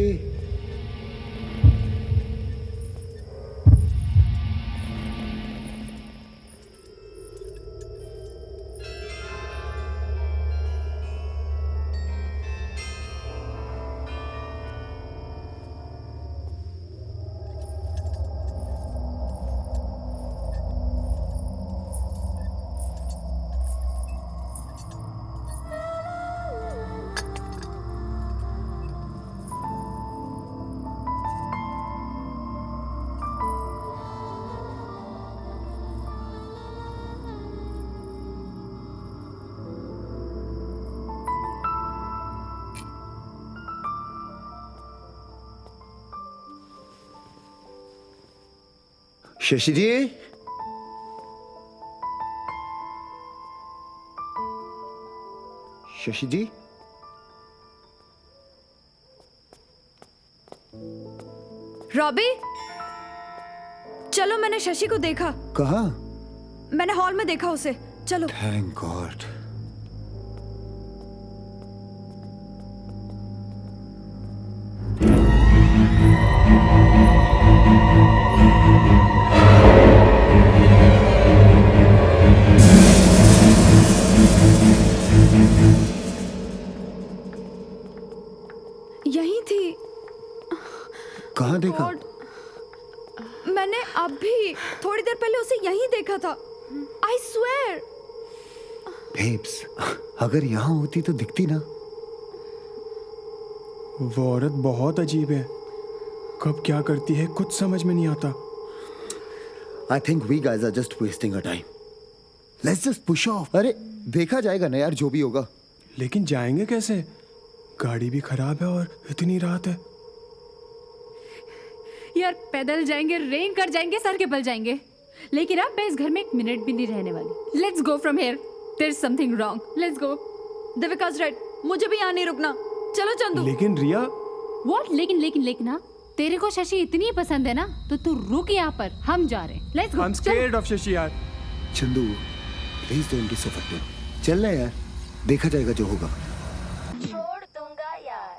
शशि जी, शशि जी, रॉबी, चलो, मैंने शशि को देखा। कहाँ? मैंने हॉल में देखा उसे। चलो। Thank God. यहीं थी। कहाँ देखा? God, मैंने अभी थोड़ी देर पहले उसे यहीं देखा था। I swear। बेब्स, अगर यहाँ होती तो दिखती ना। वो औरत बहुत अजीब है, कब क्या करती है कुछ समझ में नहीं आता। I think we guys are just wasting our time. Let's just push off. अरे देखा जाएगा ना यार, जो भी होगा। लेकिन जाएंगे कैसे? गाड़ी भी खराब है और इतनी रात है। यार पैदल जाएंगे, रेंग कर जाएंगे, सर के बल जाएंगे, लेकिन अब मैं इस घर में एक मिनट भी नहीं रहने वाली। Let's go from here, there is something wrong, let's go. Devika's right, मुझे भी यहाँ नहीं रुकना। चलो चंदू। लेकिन रिया। व्हाट लेकिन ना? तेरे को शशि इतनी पसंद है ना, तो तू रुक यहाँ पर, हम जा रहे हैं। Let's go. I'm scared of Shashi यार। चंदू, प्लीज डोंट बी सो फट्टू। चल ना यार, देखा जाएगा जो होगा। छोड़ दूंगा यार।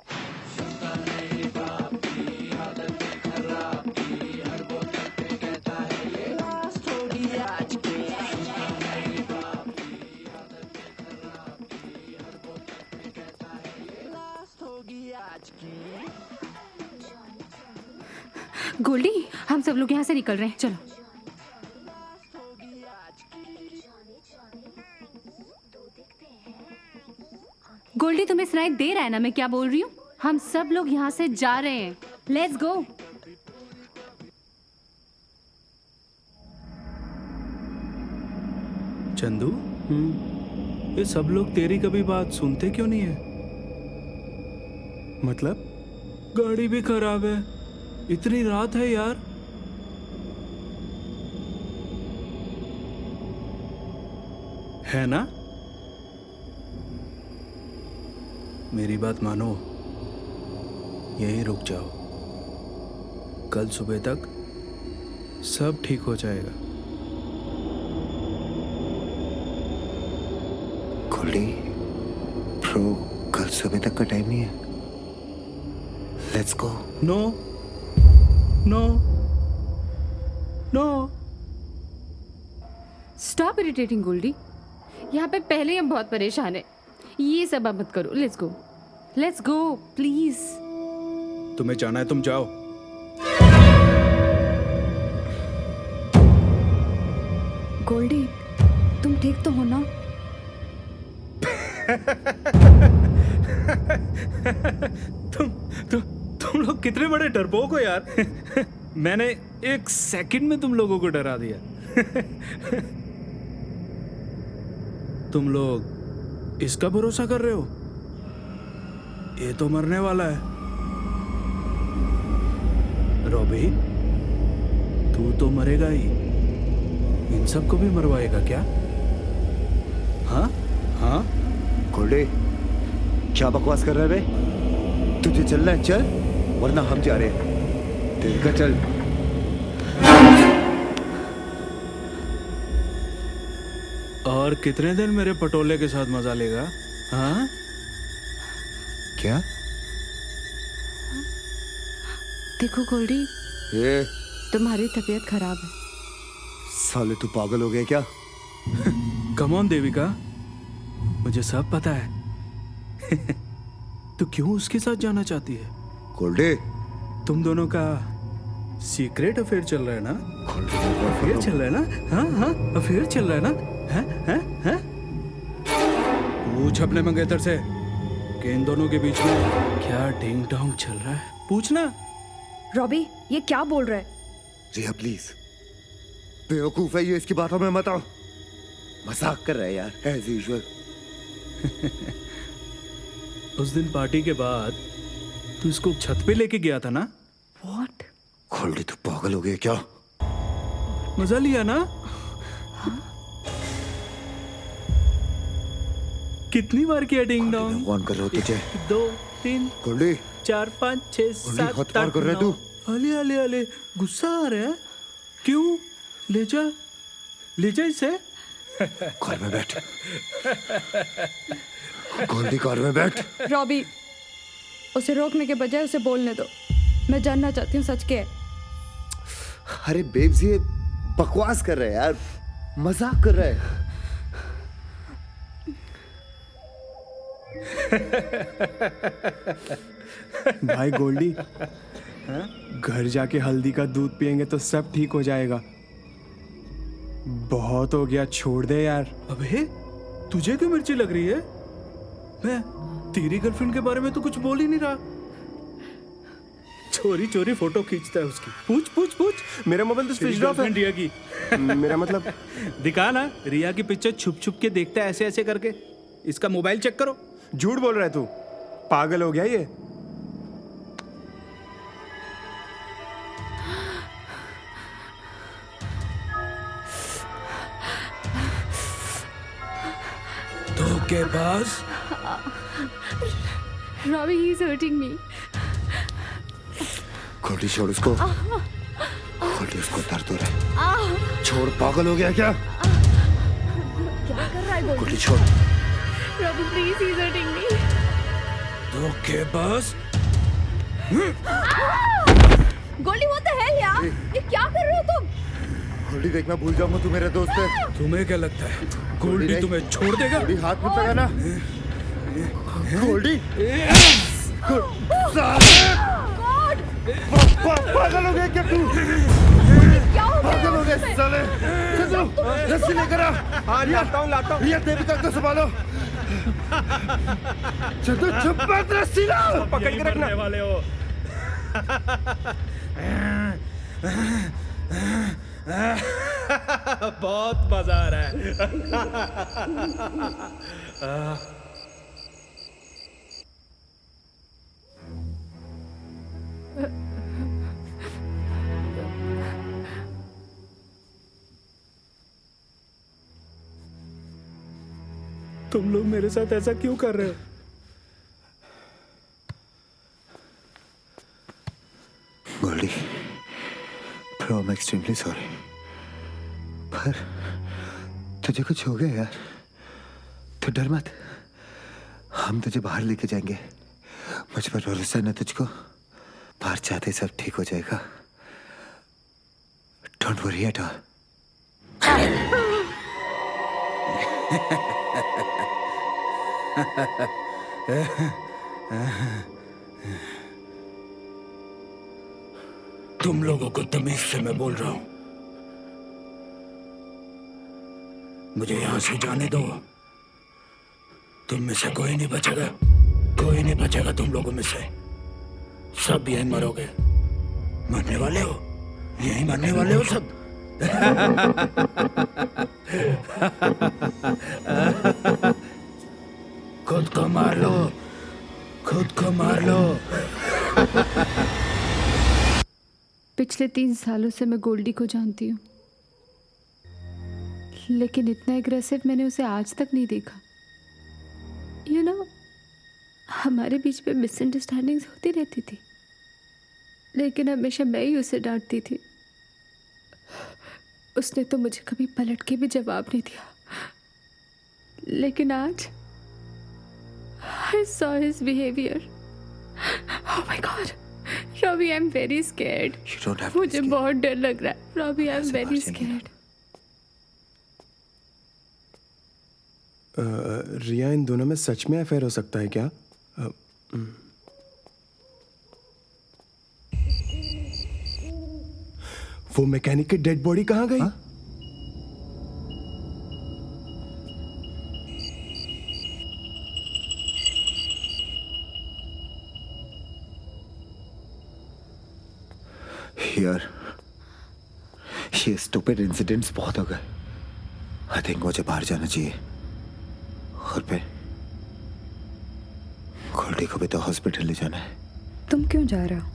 गोल्डी, हम सब लोग यहाँ से निकल रहे हैं, चलो। गोल्डी, तुम्हें सुनाई दे रहा है ना मैं क्या बोल रही हूँ? हम सब लोग यहाँ से जा रहे हैं, लेट्स गो। चंदू, ये सब लोग तेरी कभी बात सुनते क्यों नहीं है? मतलब? गाड़ी भी खराब है, इतनी रात है यार। है ना? मेरी बात मानो, यहीं रुक जाओ, कल सुबह तक सब ठीक हो जाएगा। गोल्डी, ब्रो, कल सुबह तक का टाइम नहीं है। Let's go. No no no. Stop irritating Goldie, यहाँ पे पहले हम बहुत परेशान हैं, ये सब अब मत करो। Let's go, let's go please. तुम्हें जाना है तुम जाओ। गोल्डी, तुम ठीक तो हो ना? तुम लोग कितने बड़े डरपोक हो यार। मैंने एक सेकंड में तुम लोगों को डरा दिया। तुम लोग इसका भरोसा कर रहे हो? ये तो मरने वाला है। रॉबी, तू तो मरेगा ही, इन सबको भी मरवाएगा क्या? हाँ हाँ। गोल्डी, क्या बकवास कर रहा है बे? तुझे चलना है चल, वरना हम जा रहे हैं। तेरे का चल। और कितने दिन मेरे पटोले के साथ मजा लेगा? हाँ क्या? देखो गोल्डी, ये तुम्हारी तबीयत खराब है। साले तू पागल हो गया क्या? कम ऑन देविका, मुझे सब पता है। तू क्यों उसके साथ जाना चाहती है? गोल्डी, तुम दोनों का सीक्रेट अफेयर चल रहा है ना? अफेयर चल रहा है ना? हाँ हाँ, अफेयर चल रहा है ना? हैं हैं हैं? पूछ अपने मंगेतर से कि इन दोनों के बीच में क्या डिंग डोंग चल रहा है। पूछना। रॉबी, ये क्या बोल रहा है? रिया प्लीज, बेवकूफ है ये, इसकी बातों में मत आओ। मजाक कर रहा है यार, एज यूजुअल। उस दिन पार्टी के बाद तू इसको छत पे लेके गया था ना? What? गोल्डी, तू पागल हो गया क्या? मजा लिया ना? कितनी बार किया डिंग डोंग? कौन कर रहा हो तुझे? 2 3 गोल्डी, 4 5 6 7 हद पार 8 कर रहा है तू। अले अले अले, गुस्सा आ रहा है? क्यों? ले जा इसे। कार में बैठ। गोल्डी, कार में बैठ। रॉबी, उसे रोकने के बजाय उसे बोलने दो। मैं जानना चाहती हूँ सच क्या है। अरे बेब्स, ये बकवास कर रहा है यार, मजाक कर रहा है। भाई गोल्डी, घर जाके हल्दी का दूध पियेंगे तो सब ठीक हो जाएगा। बहुत हो गया, छोड़ दे यार। अबे, तुझे क्यों मिर्ची लग रही है? मैं तेरी गर्लफ्रेंड के बारे में तो कुछ बोल ही नहीं रहा। चोरी चोरी फोटो खींचता है उसकी। पूछ। मेरा मोबाइल तो स्विच ऑफ है। रिया की। मेरा मतलब दिखा ना, रिया की पिक्चर छुप छुप के देखता है ऐसे ऐसे करके। इसका मोबाइल चेक करो। झूठ बोल रहा है तू, पागल हो गया ये। धोखेबाज। Robbie, he's hurting me. Goldy, छोड़ उसको। गोल्डी, उसको दर्द हो रहा है। छोड़, पागल हो गया क्या? क्या कर रहा है गोल्डी, छोड़। Robbie, please, he's hurting me. धोखेबाज। गोल्डी, what the hell यार? ये क्या कर रहे हो तुम? गोल्डी, देख, मैं भूल जाऊंगा तू मेरा दोस्त है। तुम्हें क्या लगता है गोल्डी तुम्हें छोड़ देगा? गोल्डी, हाथ मत लगाना। गोल्डी, पागल हो गया क्या तू? पागल हो गया साले। चलो, रस्सी लेकर आ। हाँ, लाता हूँ। रिया, देविका को संभालो। चलो, चुप मत, रस्सी लाओ। पकड़ के रखना। वाले हो। बहुत मजा आ रहा है। तुम लोग मेरे साथ ऐसा क्यों कर रहे हो? Goldie, bro, I am extremely sorry, पर तुझे कुछ हो गया यार, तो डर मत, हम तुझे बाहर लेके जाएंगे। मुझ पर भरोसा है ना तुझको? बाहर जाते सब ठीक हो जाएगा। Don't worry at all. तुम लोगों को तमीज से मैं बोल रहा हूं, मुझे यहां से जाने दो। तुम में से कोई नहीं बचेगा, कोई नहीं बचेगा तुम लोगों में से। सब यहीं मरोगे। मरने वाले हो, यहीं मरने वाले हो सब। खुद को मार लो, खुद को मार लो। पिछले 3 सालों से मैं गोल्डी को जानती हूँ, लेकिन इतना एग्रेसिव मैंने उसे आज तक नहीं देखा। यू नो, हमारे बीच में मिसअंडरस्टैंडिंग्स होती रहती थी, लेकिन हमेशा मैं ही उसे डांटती थी। उसने तो मुझे कभी पलट के भी जवाब नहीं दिया। लेकिन आज I saw his behavior. Oh my God, Robbie, I'm very scared. You don't have to be मुझे scared. बहुत डर लग रहा है। Robbie, I'm ऐसे very बाहर से नहीं scared. रिया, इन दोनों में सच में अफेयर हो सकता है क्या? वो मैकेनिक की डेड बॉडी कहाँ गई? यार, ये स्टूपिड इंसिडेंट्स बहुत हो गए। आई थिंक मुझे बाहर जाना चाहिए। और फिर गोल्डी को भी तो हॉस्पिटल ले जाना है। तुम क्यों जा रहे हो?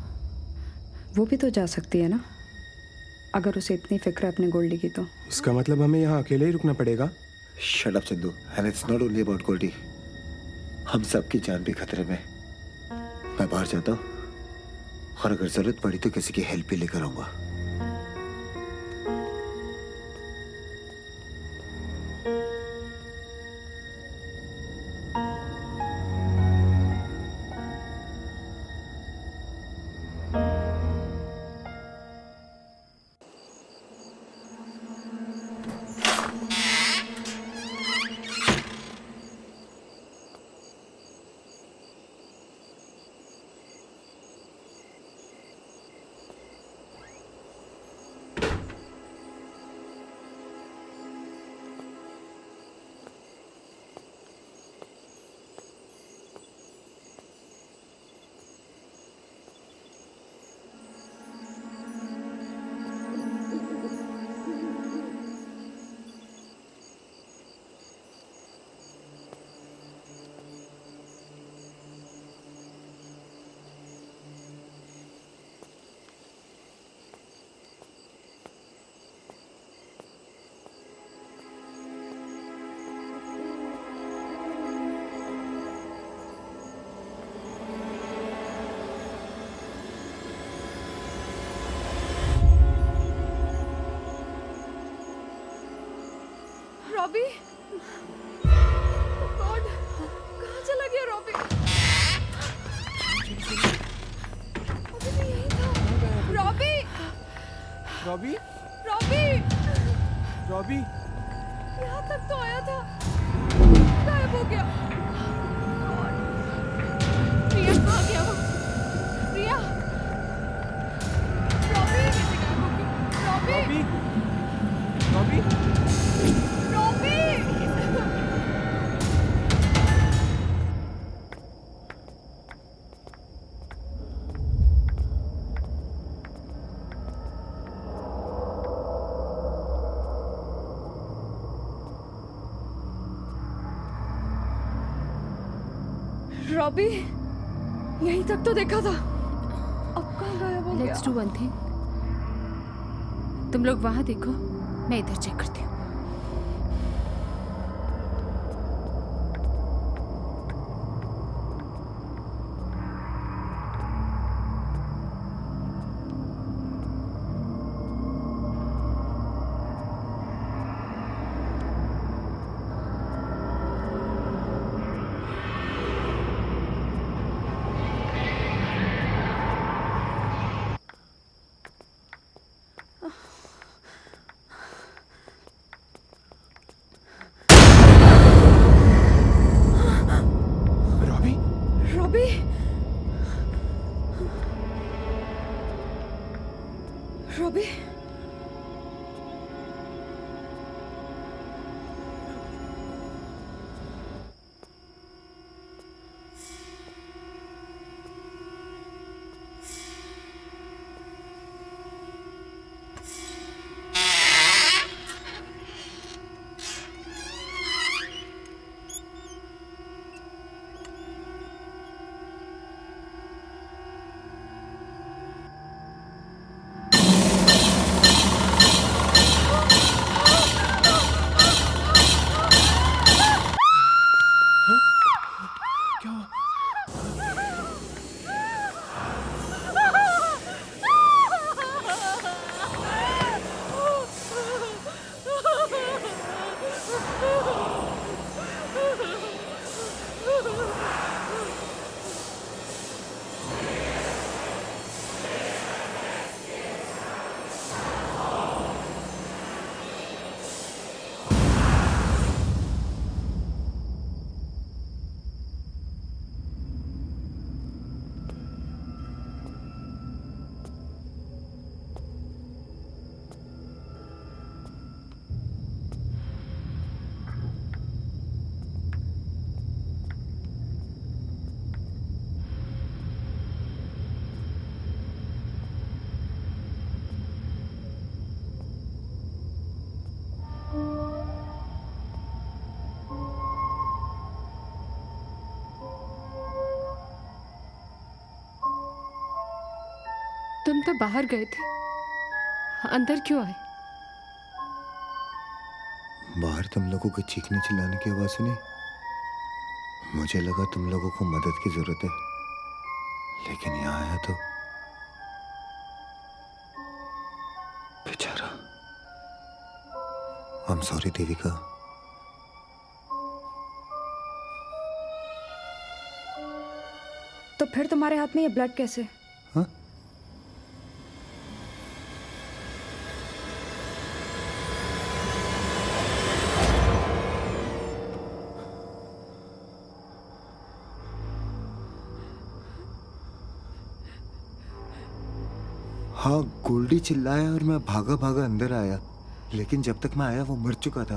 वो भी तो जा सकती है ना, अगर उसे इतनी फिक्र है अपने गोल्डी की तो। इसका मतलब हमें यहाँ अकेले ही रुकना पड़ेगा? Shut up Chandu, and it's not only about Goldie. हम सबकी जान भी खतरे में। मैं बाहर जाता हूँ, और अगर जरूरत पड़ी तो किसी की हेल्प भी लेकर आऊंगा। रॉबी, गॉड, कहाँ चला गया रॉबी? अभी तो यही था। रॉबी, रॉबी, रॉबी, रॉबी, यहाँ तक तो आया था, गायब हो गया। गॉड, रिया कहाँ गया वो? रिया, रॉबी कैसे गायब हो गई? रॉबी, रॉबी, रॉबी, रॉबी, यहीं तक तो देखा था, अब कहाँ गायब हो गया? लेट्स डू वन थिंग, तुम लोग वहां देखो, मैं इधर चेक करती हूँ। तुम तो बाहर गए थे, अंदर क्यों आए? बाहर तुम लोगों के चीखने चिल्लाने की आवाज सुनी। मुझे लगा तुम लोगों को मदद की जरूरत है, लेकिन यहाँ आया तो बेचारा। I am sorry Devika. तो फिर तुम्हारे हाथ में ये ब्लड कैसे? हाँ? हाँ, गोल्डी चिल्लाया और मैं भागा भागा अंदर आया, लेकिन जब तक मैं आया वो मर चुका था।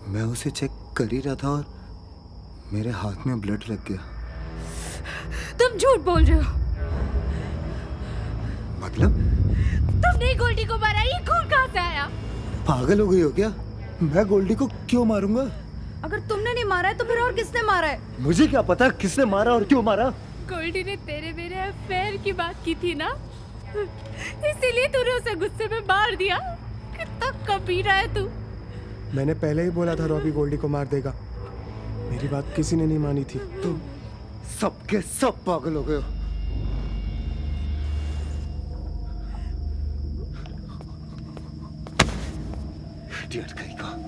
मैं उसे चेक कर ही रहा था और मेरे हाथ में ब्लड लग गया। तुम झूठ बोल रहे हो। मतलब? तुमने गोल्डी को मारा, ये खून कहाँ से आया? पागल हो गई हो क्या? मैं गोल्डी को क्यों मारूंगा? अगर तुमने नहीं मारा है तो फिर और किसने मारा है? मुझे क्या पता किसने मारा और क्यों मारा। गोल्डी ने तेरे मेरे अफेयर की बात की थी ना, इसीलिए तूने उसे गुस्से में मार दिया। कितना कमीना है तू। मैंने पहले ही बोला था रॉबी गोल्डी को मार देगा। मेरी बात किसी ने नहीं मानी थी। तुम सबके सब पागल हो गए हो। इडियट कहीं का।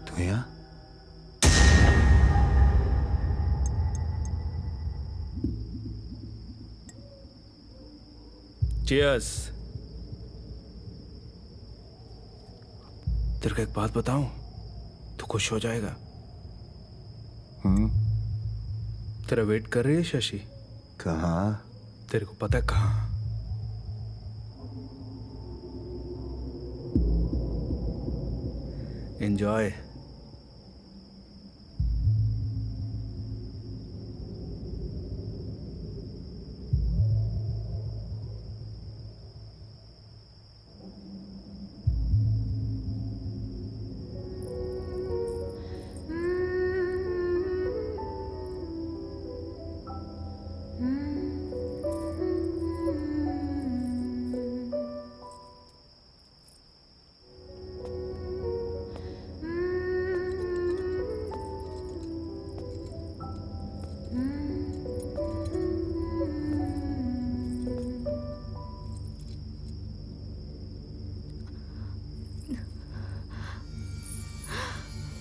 तू यहाँ? Cheers. तेरे को एक बात बताऊं, तू खुश हो जाएगा। तेरा वेट कर रही है शशि। कहाँ? तेरे को पता है कहाँ? एंजॉय।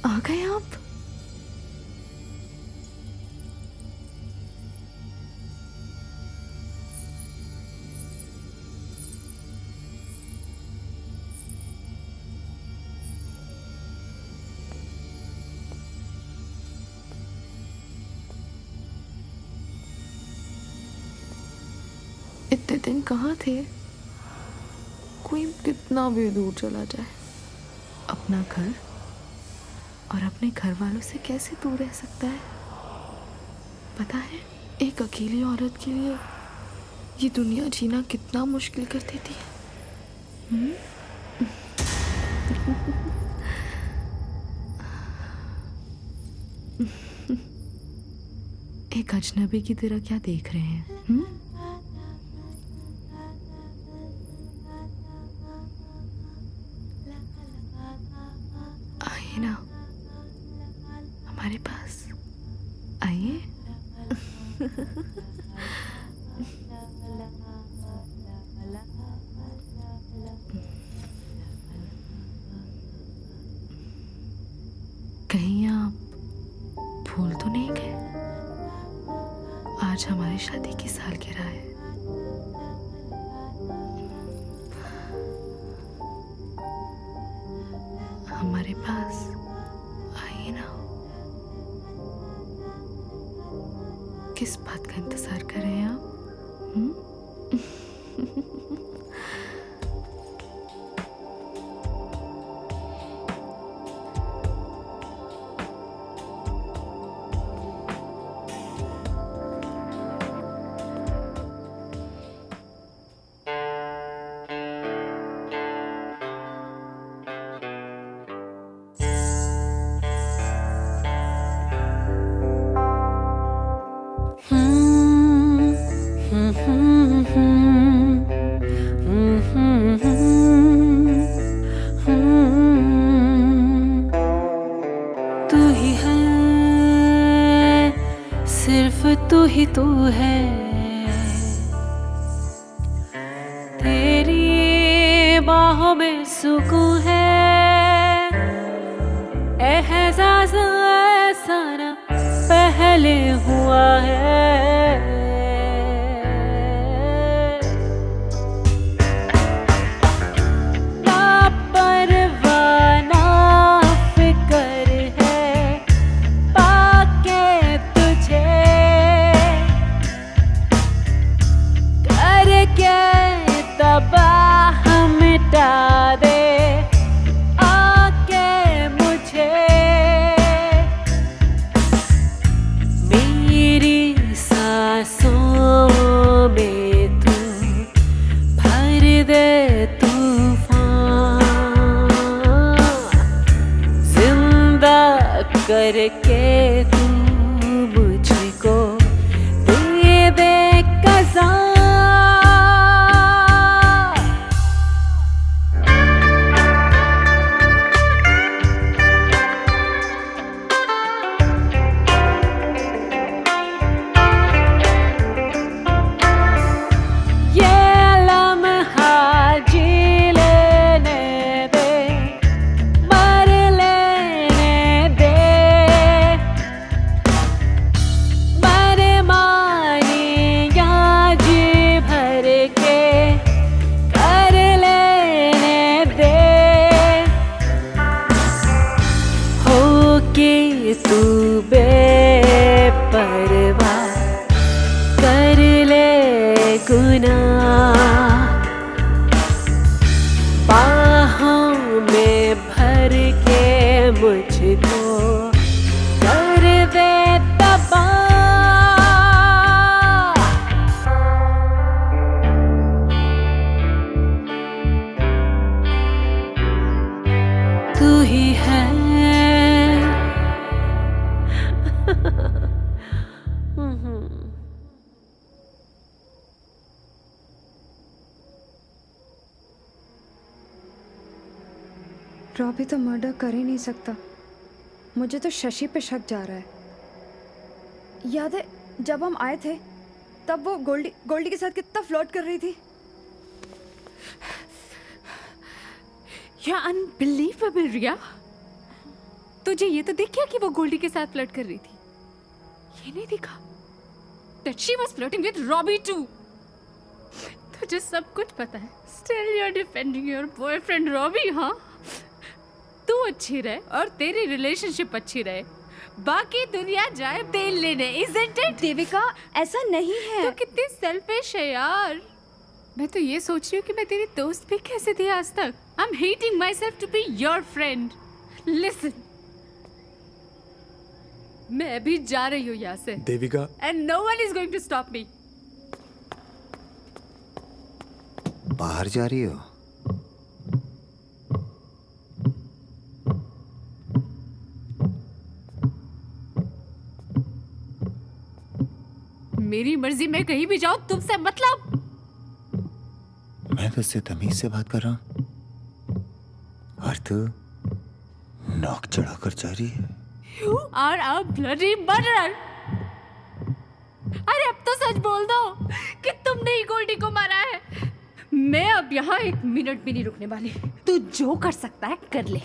आ गए आप? इतने दिन कहाँ थे? कोई कितना भी दूर चला जाए, अपना घर और अपने घर वालों से कैसे दूर रह सकता है? पता है, एक अकेली औरत के लिए ये दुनिया जीना कितना मुश्किल कर देती है। एक अजनबी की तरह क्या देख रहे हैं? हमारे पास आइए। कहीं आप भूल तो नहीं गए? आज हमारी शादी की सालगिरह है। हमारे पास आइए ना। किस बात का इंतजार कर रहे हैं आप? तू ही है, सिर्फ तू ही तू है। तेरी बाहों में सुकून है। एहसास ऐसा ना पहले हुआ है। करके तू मुझको दे दे कज़ा। तू बेपरवाह कर ले गुनाह, बाहों में भर के मुझको कर दे तबाह। तू ही है रॉबी तो मर्डर कर ही नहीं सकता। मुझे तो शशि पे शक जा रहा है। याद है जब हम आए थे तब वो गोल्डी के साथ कितना फ्लर्ट कर रही थी। या अनबिलीवेबल रिया, तुझे ये तो दिख गया कि वो गोल्डी के साथ फ्लर्ट कर रही थी। ये नहीं दिखा that she was flirting with Robbie too. तुझे सब कुछ पता है। Still you're defending your boyfriend Robbie, हाँ? तू अच्छी रहे और तेरी रिलेशनशिप अच्छी रहे, बाकी दुनिया जाए तेल लेने, isn't it? देविका ऐसा नहीं है। तू कितनी सेल्फिश है यार। मैं तो ये सोच रही हूँ कि मैं तेरी दोस्त भी कैसे थी आज तक। I'm hating myself to be your friend. Listen, मैं अभी जा रही हूँ यहाँ से। Devika. And no one is going to stop me. बाहर जा रही हो? मेरी मर्जी, मैं कहीं भी जाऊँ, तुमसे मतलब। मैं तुझसे तमीज से बात कर रहा हूँ और तू नौक चढ़ाकर जा रही है। You are a bloody murderer! अरे अब तो सच बोल दो कि तुमने ही गोल्डी को मारा है। मैं अब यहाँ 1 मिनट भी नहीं रुकने वाली। तू जो कर सकता है कर ले।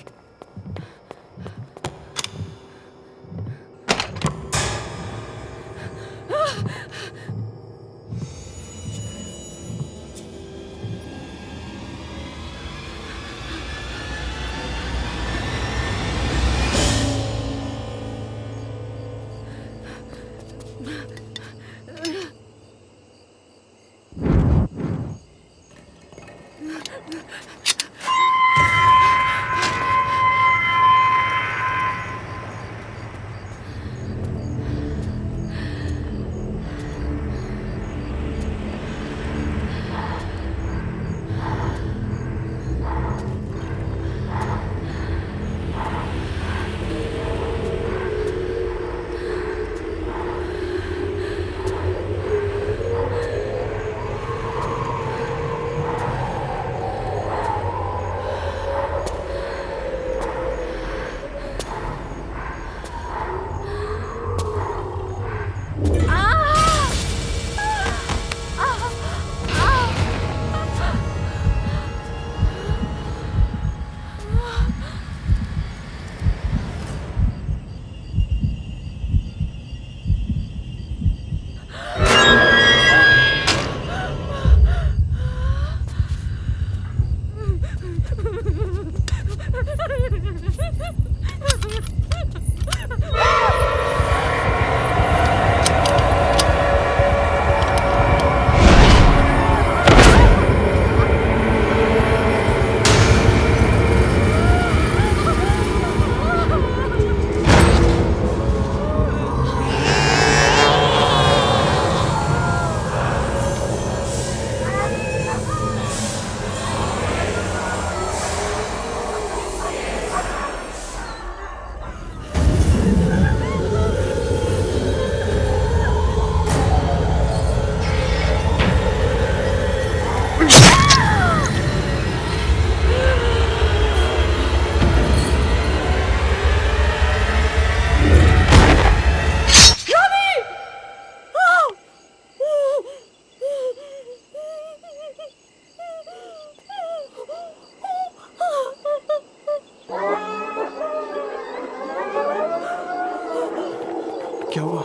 क्या हुआ?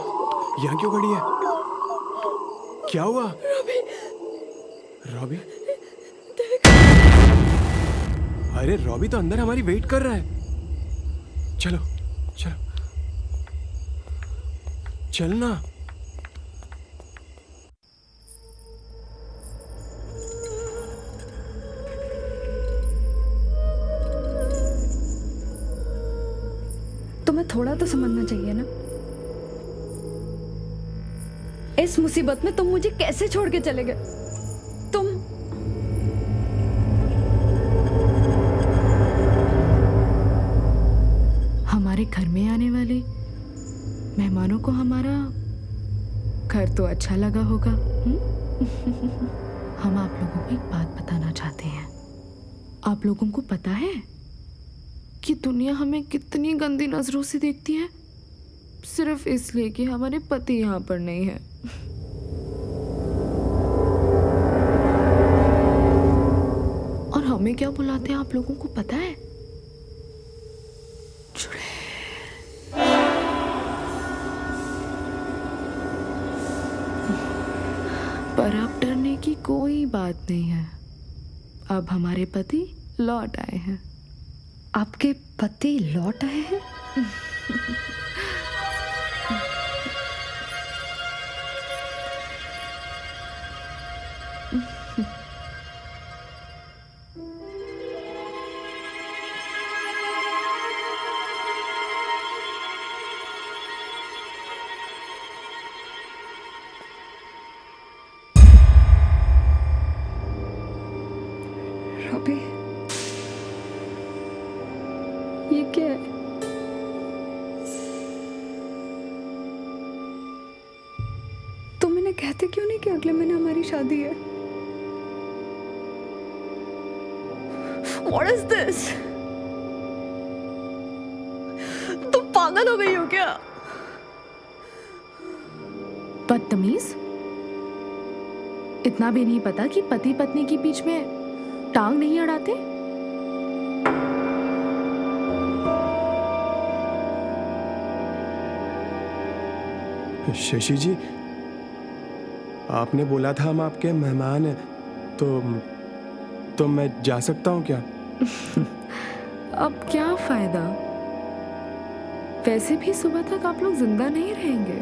यहाँ क्यों खड़ी है? क्या हुआ? रॉबी? अरे रॉबी तो अंदर हमारी वेट कर रहा है। चलो चलो चलना। तुम्हें थोड़ा तो समझना चाहिए ना, इस मुसीबत में तुम मुझे कैसे छोड़ के चले गए? तुम हमारे घर में आने वाले मेहमानों को हमारा घर तो अच्छा लगा होगा। हम आप लोगों को एक बात बताना चाहते हैं। आप लोगों को पता है कि दुनिया हमें कितनी गंदी नजरों से देखती है, सिर्फ इसलिए कि हमारे पति यहाँ पर नहीं है। और हमें क्या बुलाते हैं आप लोगों को पता है? पर अब डरने की कोई बात नहीं है। अब हमारे पति लौट आए हैं। आपके पति लौट आए हैं? रॉबी, ये क्या है? तुम इन्हें कहते क्यों नहीं कि अगले महीने हमारी शादी है? What is this? तुम पागल हो गई हो क्या? बदतमीज, इतना भी नहीं पता कि पति पत्नी के बीच में टांग नहीं अड़ाते? शशि जी, आपने बोला था हम आपके मेहमान हैं, तो मैं जा सकता हूँ क्या? अब क्या फायदा, वैसे भी सुबह तक आप लोग जिंदा नहीं रहेंगे।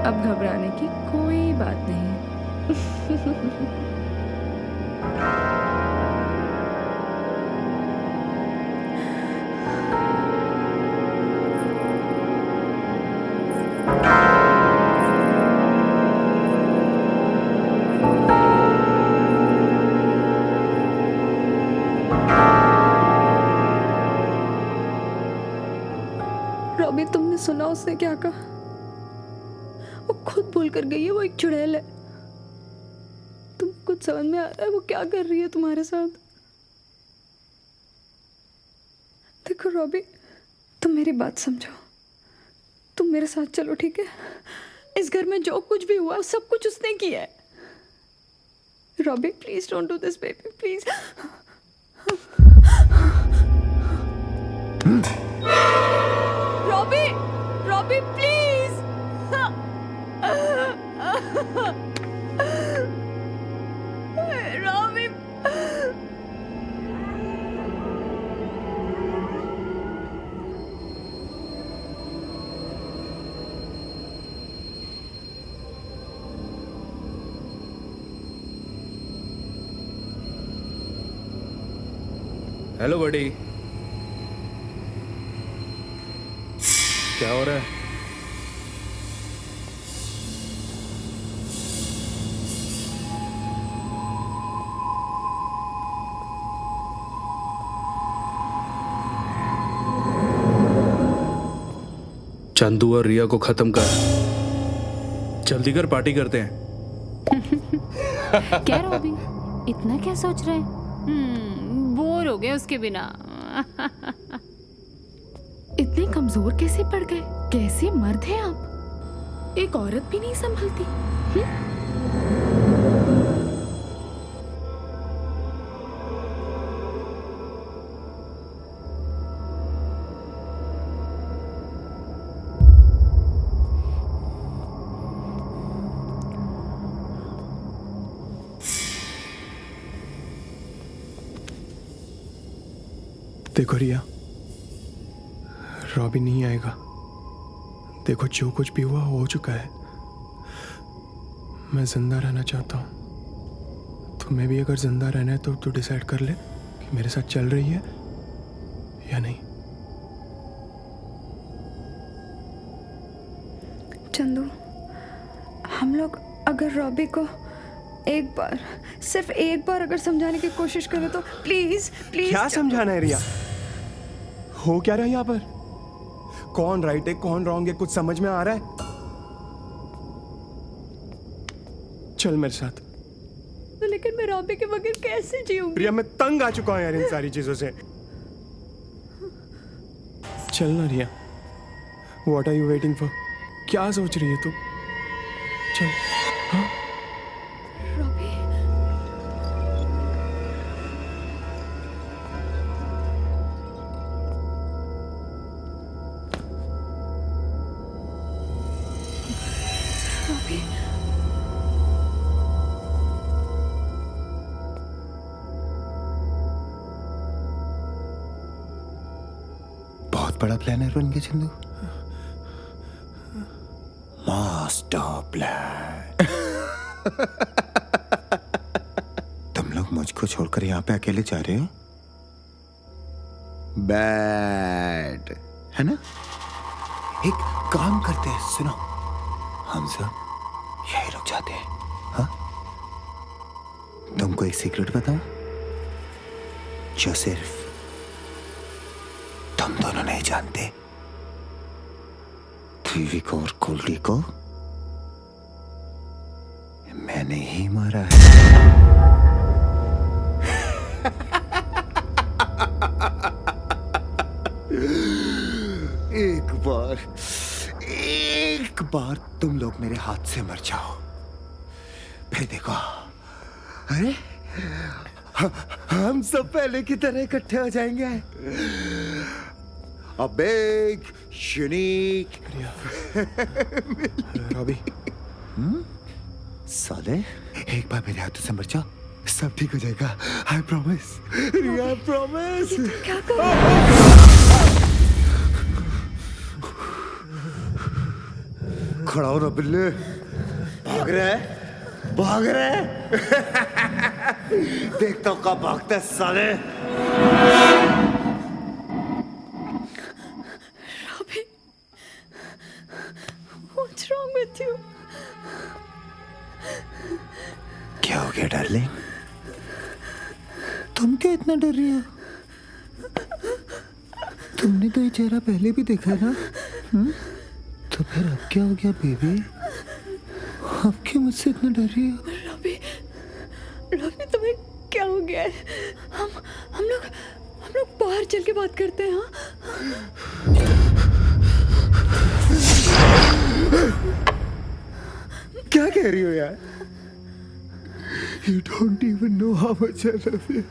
अब घबराने की कोई बात नहीं। रॉबी, तुमने सुना उसने क्या कहा? वो खुद भूल कर गई है वो एक चुड़ैल है। तुम्हें कुछ समझ में आ रहा है वो क्या कर रही है तुम्हारे साथ? देखो रॉबी, तुम मेरी बात समझो, तुम मेरे साथ चलो, ठीक है? इस घर में जो कुछ भी हुआ वो सब कुछ उसने किया है। Robbie please don't do this baby, please. Robbie, Robbie please. Robbie, hello buddy, क्या हो रहा है? चंदू और रिया को खत्म कर, जल्दी कर, पार्टी करते हैं। क्या रॉबी, इतना क्या सोच रहे हैं? बोर हो गए उसके बिना। इतने कमजोर कैसे पड़ गए? कैसे मर्द हैं आप? एक औरत भी नहीं संभलती। देखो रिया, रॉबी नहीं आएगा। देखो जो कुछ भी हुआ हो चुका है। मैं जिंदा रहना चाहता हूँ। तुम्हें भी अगर जिंदा रहना है तो तू डिसाइड कर ले कि मेरे साथ चल रही है या नहीं। चंदू, हम लोग अगर रॉबी को एक बार, सिर्फ एक बार अगर समझाने की कोशिश करें तो प्लीज प्लीज। क्या समझाना है रिया? हो क्या रहा है यहाँ पर? कौन राइट है कौन रॉन्ग है कुछ समझ में आ रहा है? चल मेरे साथ। लेकिन मैं रॉबी के बगैर कैसे जीऊंगी? प्रिया, मैं तंग आ चुका हूं यार इन सारी चीजों से। चल ना Riya, what are you waiting for? क्या सोच रही है तू? चल। हाँ? रॉबी, रॉबी, बहुत बड़ा प्लानर बन गया चंदू। Master plan. तुम लोग मुझको छोड़कर यहाँ पे अकेले जा रहे हो? बैड है ना? एक काम करते हैं, सुनो, हम सब यही रुक जाते हैं। हाँ, तुमको एक सीक्रेट बताऊं जो सिर्फ तुम दोनों नहीं जानते। टीवी को और गोल्डी को मैंने ही मारा है। एक बार तुम लोग मेरे हाथ से मर जाओ, फिर देखो, अरे हम सब पहले की तरह इकट्ठे हो जाएंगे। A big, unique रॉबी, साले एक बार मेरे हाथों से मर जाओ, सब ठीक हो जाएगा। I promise, Riya, I promise। क्या कर रहे खड़ा हो ना बिल्ले, भाग रहा है, भाग रहा है। देखता हूँ कब भागता है साले। Robbie, what's wrong with you? क्या हो गया डार्लिंग? तुम क्यों इतना डर रही हो? तुमने तो ये चेहरा पहले भी देखा ना? तो फिर अब क्या हो गया बेबी? अब क्यों मुझसे इतना डर रही हो? रॉबी तुम्हें क्या हो गया है? हम लोग बाहर चल के बात करते हैं, हाँ? क्या कह रही हो यार? You don't even know how much I love you.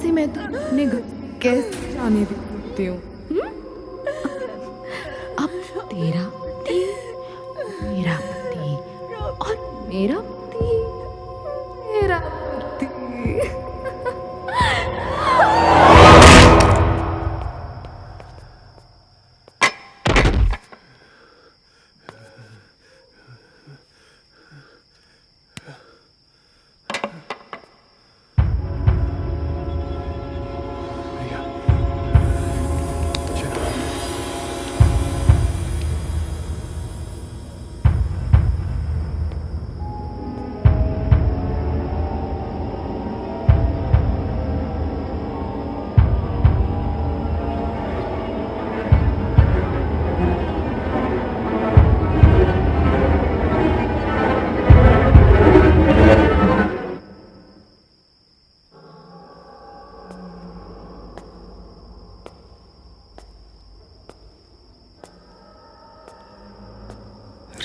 से मैं तो अपने घर कैसे जाने देती हूँ? अब तेरा पति, मेरा पति और मेरा पति, मेरा पति।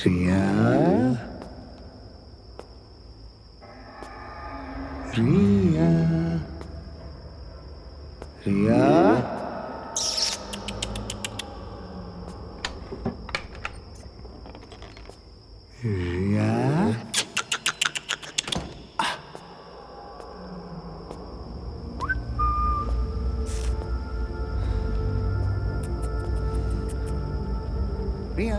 रिया, रिया, रिया, रिया, रिया,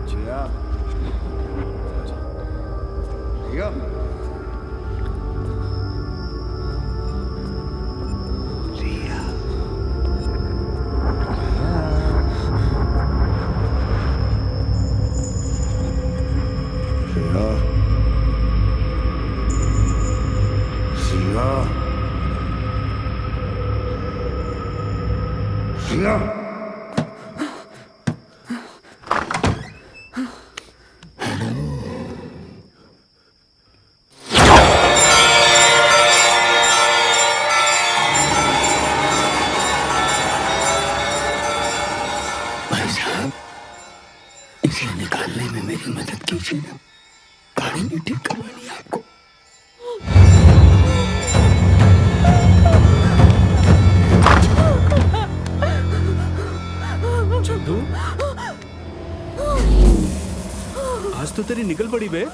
जिया, रिया, रिया, रिया, रिया, रिया, भाई साहब, इसे निकालने में मेरी मदद कीजिए ना, गाड़ी नहीं ठीक करवानी है आपको। चंदू, आज तो तेरी निकल पड़ी बे।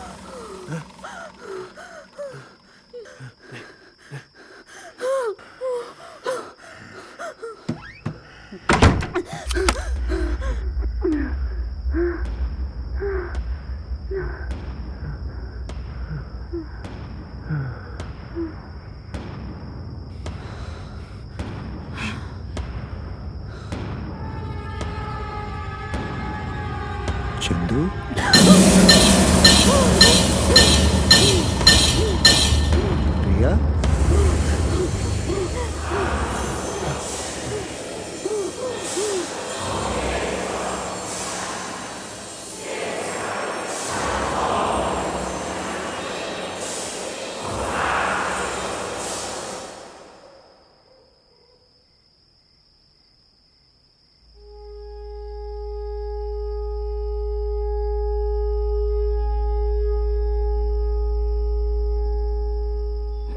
चंदू रिया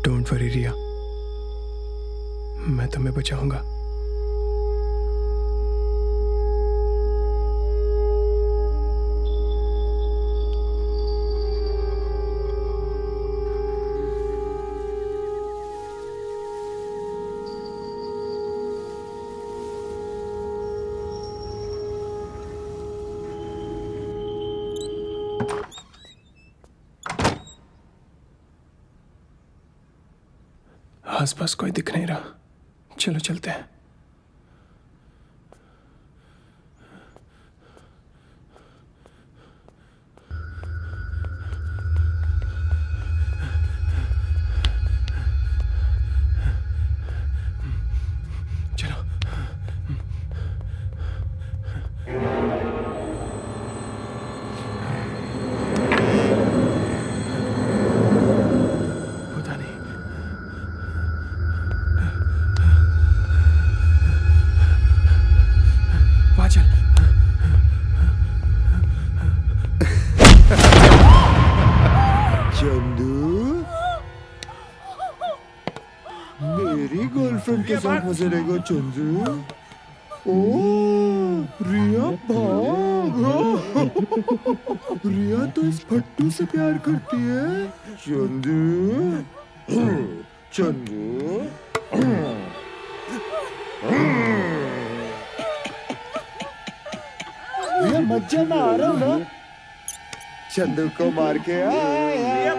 डोंट वरी रिया, मैं तुम्हें बचाऊंगा। आसपास कोई दिख नहीं रहा, चलो चलते हैं। चलो पता नहीं, वहाँ चल। चंदू मेरी गर्लफ्रेंड के साथ मजे लेगा चंदू। ओ रिया भाग। रिया तो इस फट्टू से प्यार करती है। चंदू चंदू रिया मज्जा में आ रहा हूँ ना। चंदू को मार के आया।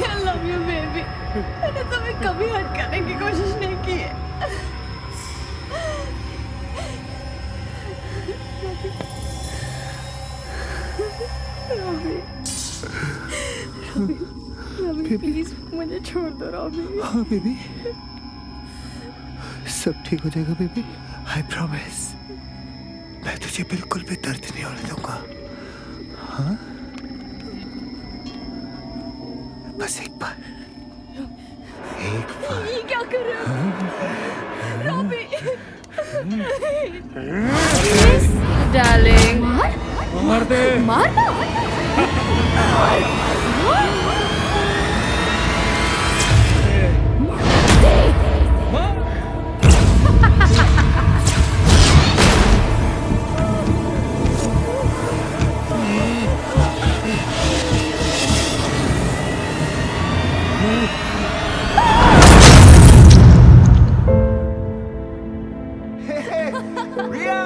I love you, baby. मैंने तुम्हें कभी हर्ट करने की कोशिश नहीं की है। रॉबी, रॉबी, प्लीज मुझे छोड़ दो रॉबी। हाँ बेबी, सब ठीक हो जाएगा बेबी, आई प्रॉमिस। मैं तुझे बिल्कुल भी दर्द नहीं होने दूंगा। हाँ बस एक बार, एक बार। ये क्या कर रहे हो रॉबी? डार्लिंग, मार दे। मारना? Ria!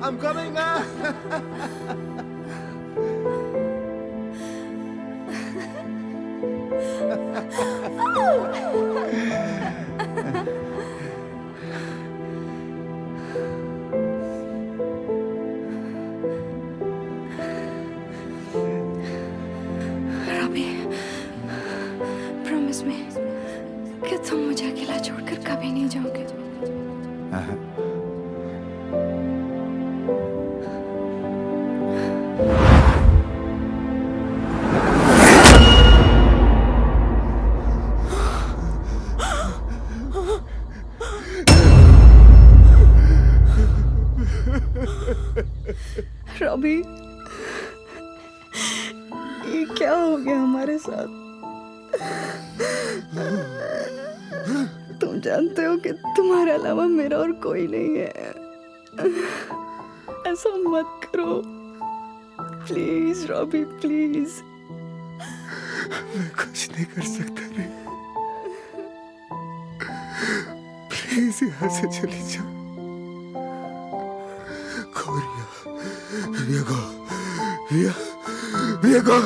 I'm coming now. Robbie, promise me कि तुम मुझे अकेला छोड़कर कभी नहीं जाओगे। रॉबी, ये क्या हो गया हमारे साथ? तुम जानते हो कि तुम्हारे अलावा मेरा और कोई नहीं है। ऐसा मत करो प्लीज रॉबी, प्लीज। मैं कुछ नहीं कर सकता रे, प्लीज यहाँ से चली जाओ। Viago!